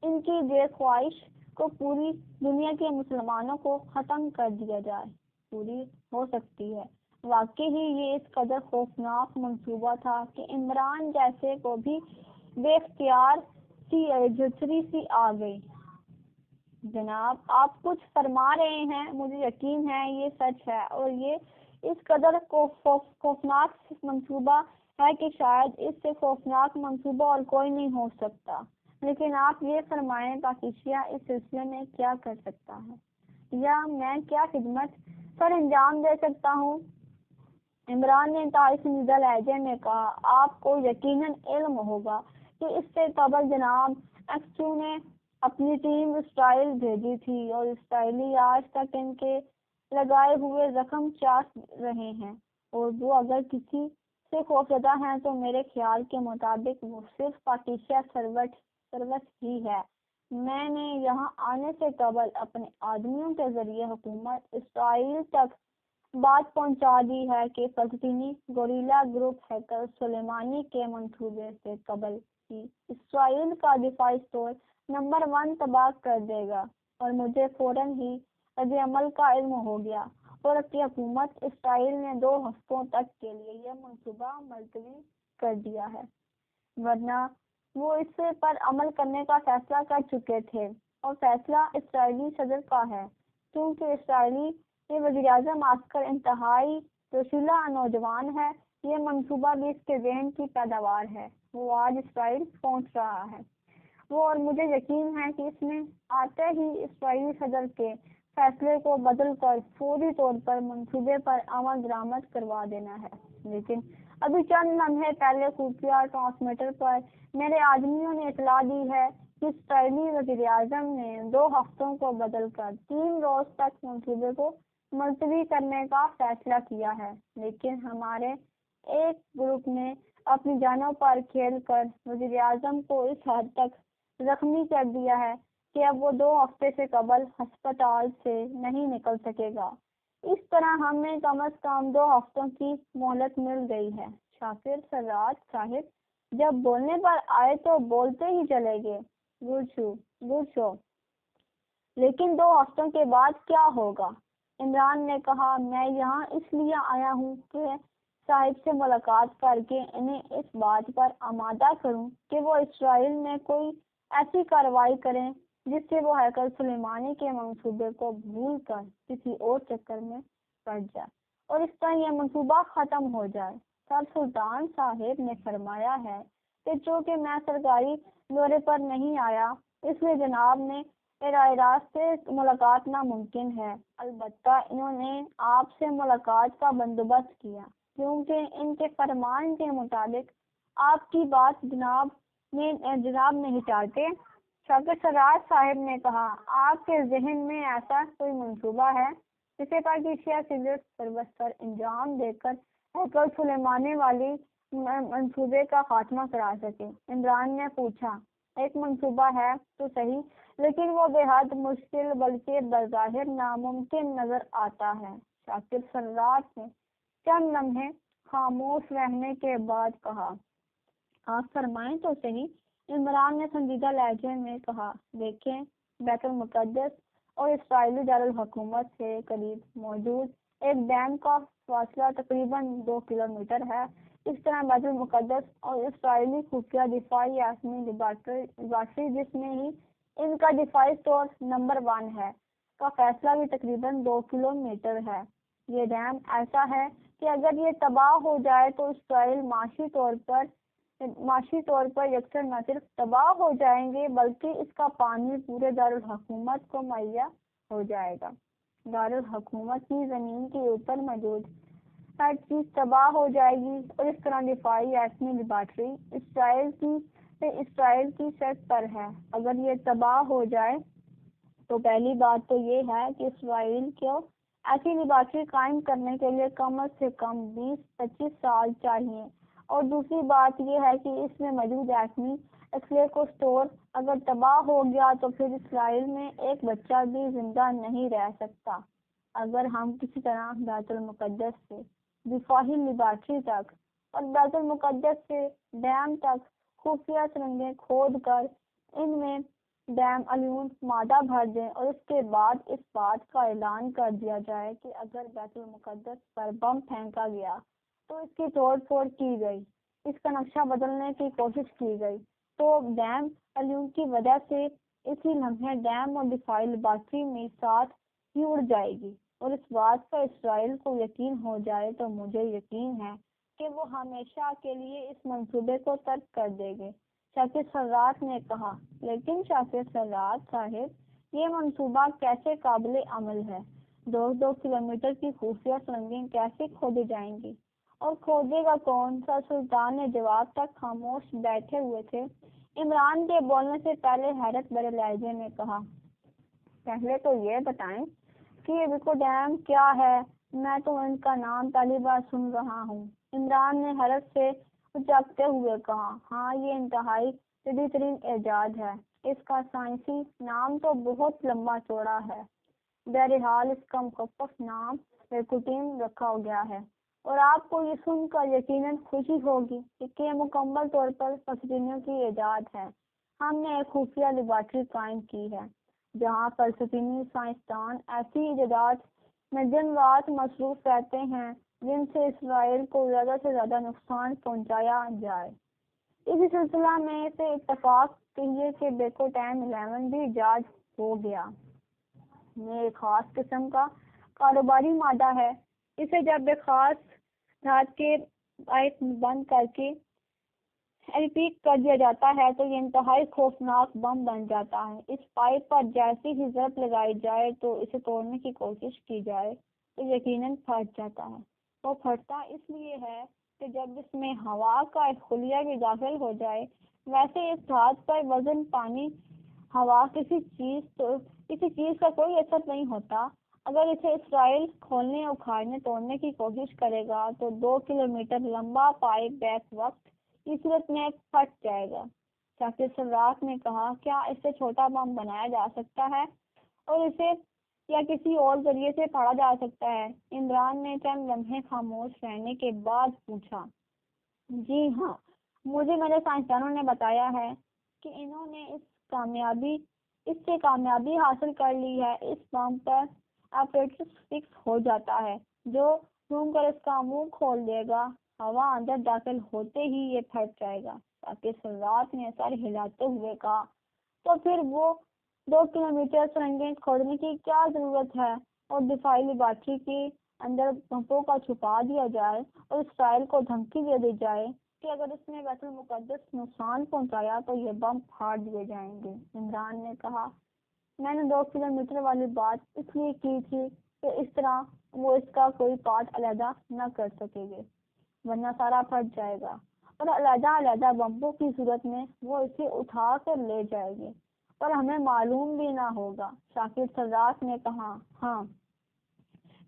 ان کی یہ خواہش کو پوری دنیا کے مسلمانوں کو ختم کر دیا جائے پوری ہو سکتی ہے۔ واقعی ہی یہ اس قدر خوفناک منصوبہ تھا کہ عمران جیسے کو بھی بے اختیار جھچری سی آ گئی۔ جناب، آپ کچھ فرما رہے ہیں، مجھے یقین ہے یہ سچ ہے، اور یہ اس قدر خوفناک منصوبہ ہے کہ شاید اس سے خوفناک منصوبہ اور کوئی نہیں ہو سکتا۔ لیکن آپ یہ فرمائیں، پاکستان اس سلسلے میں کیا کر سکتا ہے، یا میں کیا خدمت سر انجام دے سکتا ہوں؟ عمران نے انتہائی سنجیدہ لہجے میں کہا، آپ کو یقیناً علم ہوگا کہ اس سے قبل جناب ایکسٹو نے اپنی ٹیم اسرائیل بھیجی تھی، اور اسرائیلی آج تک ان کے لگائے ہوئے زخم چاٹ رہے ہیں، اور وہ اگر کسی سے خوفزدہ ہیں تو میرے خیال کے مطابق وہ صرف پاٹیشیا سروٹ ہی ہے۔ میں نے یہاں آنے سے قبل اپنے آدمیوں کے ذریعے حکومت اسرائیل تک بات پہنچا دی ہے کہ فلسطینی گوریلا گروپ ہیکل سلیمانی کے منصوبے سے قبل ہی اسرائیل کا دفاعی اسٹور نمبر 1 تباہ کر دے گا، اور مجھے فوراً ہی رد عمل کا علم ہو گیا، اور اپنی حکومت اسرائیل نے 2 ہفتوں تک کے لیے یہ منصوبہ ملتوی کر دیا ہے، ورنہ وہ اس پر عمل کرنے کا فیصلہ کر چکے تھے، اور فیصلہ اسرائیلی صدر کا ہے، کیونکہ اسرائیلی یہ وزیر اعظم عسکر انتہائی جوشیلا نوجوان ہے۔ یہ منصوبہ بھی اس کے ذہن کی پیداوار ہے۔ وہ آج اسرائیل پہنچ رہا ہے، اور مجھے یقین ہے کہ اس میں آتے ہی اسرائیلی صدر کے فیصلے کو بدل کر فوری طور پر منصوبے پر عمل درآمد کروا دینا ہے۔ لیکن ابھی چند لمحے پہلے خفیہ ٹرانسمیٹر پر میرے آدمیوں نے اطلاع دی ہے کہ اسرائیلی وزیر اعظم نے 2 ہفتوں کو بدل کر 3 روز تک منصوبے کو ملتوی کرنے کا فیصلہ کیا ہے، لیکن ہمارے ایک گروپ نے اپنی جانوں پر کھیل کر وزیر اعظم کو اس حد تک زخمی کر دیا ہے کہ اب وہ 2 ہفتے سے قبل ہسپتال سے نہیں نکل سکے گا۔ اس طرح ہمیں کم از کم 2 ہفتوں کی مہلت مل گئی ہے۔ شاکر سرات صاحب جب بولنے پر آئے تو بولتے ہی چلے گئے۔ گڈ شو، لیکن 2 ہفتوں کے بعد کیا ہوگا؟ عمران نے کہا، میں یہاں اس لیے آیا ہوں کہ صاحب سے ملاقات کر کے انہیں اس بات پر آمادہ کروں کہ وہ اسرائیل میں کوئی ایسی کارروائی کریں جس سے وہ ہیکل سلیمانی کے منصوبے کو بھول کر کسی اور چکر میں پڑ جائے، اور اس طرح یہ منصوبہ ختم ہو جائے۔ سر سلطان صاحب نے فرمایا ہے کہ چونکہ میں سرکاری دورے پر نہیں آیا، اس لیے جناب نے براہ راست سے ملاقات ناممکن ہے۔ البتہ انہوں نے آپ سے ملاقات کا بندوبست کیا، کیونکہ ان کے فرمان کے مطابق آپ کی بات جناب نہیں ٹالتے۔ شاکر سراج صاحب نے کہا، آپ کے ذہن میں ایسا کوئی منصوبہ ہے جسے پاکیزیہ سگریٹ سروس پر انجام دے کر ہیکل سلیمانے والی منصوبے کا خاتمہ کرا سکے؟ عمران نے پوچھا۔ ایک منصوبہ ہے تو صحیح، لیکن وہ بے حد مشکل بلکہ بظاہر ناممکن نظر آتا ہے۔ شاکر سراج نے چند لمحے خاموش رہنے کے بعد کہا، آپ فرمائیں تو صحیح۔ عمران نے سنجیدہ لہجے میں کہا، دیکھیں، بیت المقدس اور اسرائیلی دارالحکومت سے قریب موجود ایک ڈیم کا فاصلہ تقریباً 2 کلومیٹر ہے۔ اس طرح بیت المقدس اور اسرائیلی خفیہ دفاعی ایٹمی لیبارٹری، جس میں ہی ان کا دفاعی اسٹور نمبر 1 ہے، کا فاصلہ بھی تقریباً 2 کلومیٹر ہے۔ یہ ڈیم ایسا ہے کہ اگر یہ تباہ ہو جائے تو اسرائیل معاشی طور پر یکسر نہ صرف تباہ ہو جائیں گے بلکہ اس کا پانی پورے دارالحکومت کو مہیا ہو جائے گا۔ دارالحکومت کی زمین کے اوپر موجود ہر چیز تباہ ہو جائے گی، اور اس طرح دفاعی ایٹمی لیبارٹری اسرائیل کی سرحد پر ہے۔ اگر یہ تباہ ہو جائے تو پہلی بات تو یہ ہے کہ اسرائیل کو ایسی لیبارٹری قائم کرنے کے لیے کم سے کم 20-25 سال چاہیے، اور دوسری بات یہ ہے کہ اس میں موجود ایٹمی اسلحے کو اسٹور اگر تباہ ہو گیا تو پھر اسرائیل میں ایک بچہ بھی زندہ نہیں رہ سکتا۔ اگر ہم کسی طرح بیت المقدس سے دفاعی لیبارٹری تک اور بیت المقدس سے ڈیم تک خفیہ سرنگیں کھود کر ان میں ڈیم الون مادہ بھر دیں، اور اس کے بعد اس بات کا اعلان کر دیا جائے کہ اگر بیت المقدس پر بم پھینکا گیا تو اس کی توڑ پھوڑ کی گئی، اس کا نقشہ بدلنے کی کوشش کی گئی، تو ڈیم الون کی وجہ سے اسی لمحے ڈیم اور دفاعی لیبارٹری میں ساتھ ہی اڑ جائے گی، اور اس بات کا اسرائیل کو یقین ہو جائے تو مجھے یقین ہے کہ وہ ہمیشہ کے لیے اس منصوبے کو ترک کر دیں گے۔ شاکر سراج نے کہا، لیکن شاکر سراج صاحب، یہ منصوبہ کیسے قابل عمل ہے؟ 2 کلومیٹر کی خفیہ سرنگیں کیسے کھودی جائیں گی، اور کھودے گا کون؟ سر سلطان نے جواب تک خاموش بیٹھے ہوئے تھے۔ عمران کے بولنے سے پہلے حیرت بھرے لہجے میں کہا، پہلے تو یہ بتائیں کہ یہ ویکو ڈیم کیا ہے؟ میں تو ان کا نام پہلی بار سن رہا ہوں۔ عمران نے حیرت سے اچکتے ہوئے کہا، ہاں، یہ انتہائی جدید ترین ایجاد ہے۔ اس کا سائنسی نام تو بہت لمبا چوڑا ہے، بہرحال اس کا مخفف نام ویکوٹین رکھا گیا ہے، اور آپ کو یہ سن کر یقیناً خوشی ہوگی کہ یہ مکمل طور پر فلسطینیوں کی ایجاد ہے۔ ہم نے ایک خفیہ لیبارٹری قائم کی ہے جہاں فلسطینی سائنسدان ایسی ایجادات میں دن رات مصروف رہتے ہیں جن سے اسرائیل کو زیادہ سے زیادہ نقصان پہنچایا جائے۔ اسی سلسلہ میں سے اتفاق کہیے کہ ویکوٹین 11 بھی ایجاد ہو گیا۔ یہ ایک خاص قسم کا کاروباری مادہ ہے۔ اسے جب ایک خاص دھات کے پائپ بند کر کے ریپیٹ کر دیا جاتا ہے تو یہ انتہائی خوفناک بم بن جاتا ہے۔ اس پائپ پر جیسی ہی ضرب لگائی جائے تو اسے توڑنے کی کوشش کی جائے تو یقیناً پھٹ جاتا ہے۔ وہ پھٹتا اس لیے ہے کہ جب اس میں ہوا کا ایک خلیہ بھی داخل ہو جائے، ویسے اس دھات پر وزن، پانی، ہوا، کسی چیز کا کوئی اثر نہیں ہوتا۔ اگر اسے اسرائیل کھولنے، اکھاڑنے، توڑنے کی کوشش کرے گا تو 2 کلومیٹر لمبا پائپ بیک وقت کی صورت میں پھٹ جائے گا۔ شاکر سراج نے کہا، کیا اس سے چھوٹا بم بنایا جا سکتا ہے اور اسے یا کسی اور ذریعے سے پھاڑا جا سکتا ہے؟ عمران نے چند لمحے خاموش رہنے کے بعد پوچھا۔ جی ہاں، مجھے میرے سائنسدانوں نے بتایا ہے کہ انہوں نے اس سے کامیابی حاصل کر لی ہے۔ اس بم پر آپریٹر فکس ہو جاتا ہے جو گھوم کر اس کا منہ کھول دے گا۔ ہوا اندر داخل ہوتے ہی یہ پھٹ جائے گا۔ شاکر سراج نے سر ہلاتے ہوئے کہا، تو پھر وہ 2 کلومیٹر سرنگیں کھودنے کی کیا ضرورت ہے، اور دفاعی لیبارٹری کے اندر بموں کا چھپا دیا جائے اور اسرائیل کو دھمکی دے دی جائے کہ اگر اس نے بیت المقدس نقصان پہنچایا تو یہ بم پھاڑ دیے جائیں گے۔ عمران نے کہا، میں نے 2 کلومیٹر والی بات اس لیے کی تھی کہ اس طرح وہ اس کا کوئی پارٹ علیحدہ نہ کر سکیں گے، ورنہ سارا پھٹ جائے گا، اور علیحدہ علیحدہ بموں کی صورت میں وہ اسے اٹھا کر لے جائیں گے پر ہمیں معلوم بھی نہ ہوگا۔ شاکر سراج نے کہا، ہاں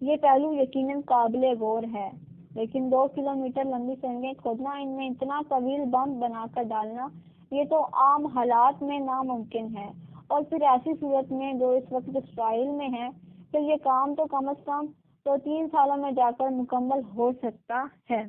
یہ پہلو یقیناً قابل غور ہے، لیکن 2 کلومیٹر لمبی سرنگیں کھودنا، ان میں اتنا طویل بم بنا کر ڈالنا، یہ تو عام حالات میں ناممکن ہے، اور پھر ایسی صورت میں جو اس وقت اسرائیل میں ہے، پھر یہ کام تو کم از کم 3 سالوں میں جا کر مکمل ہو سکتا ہے۔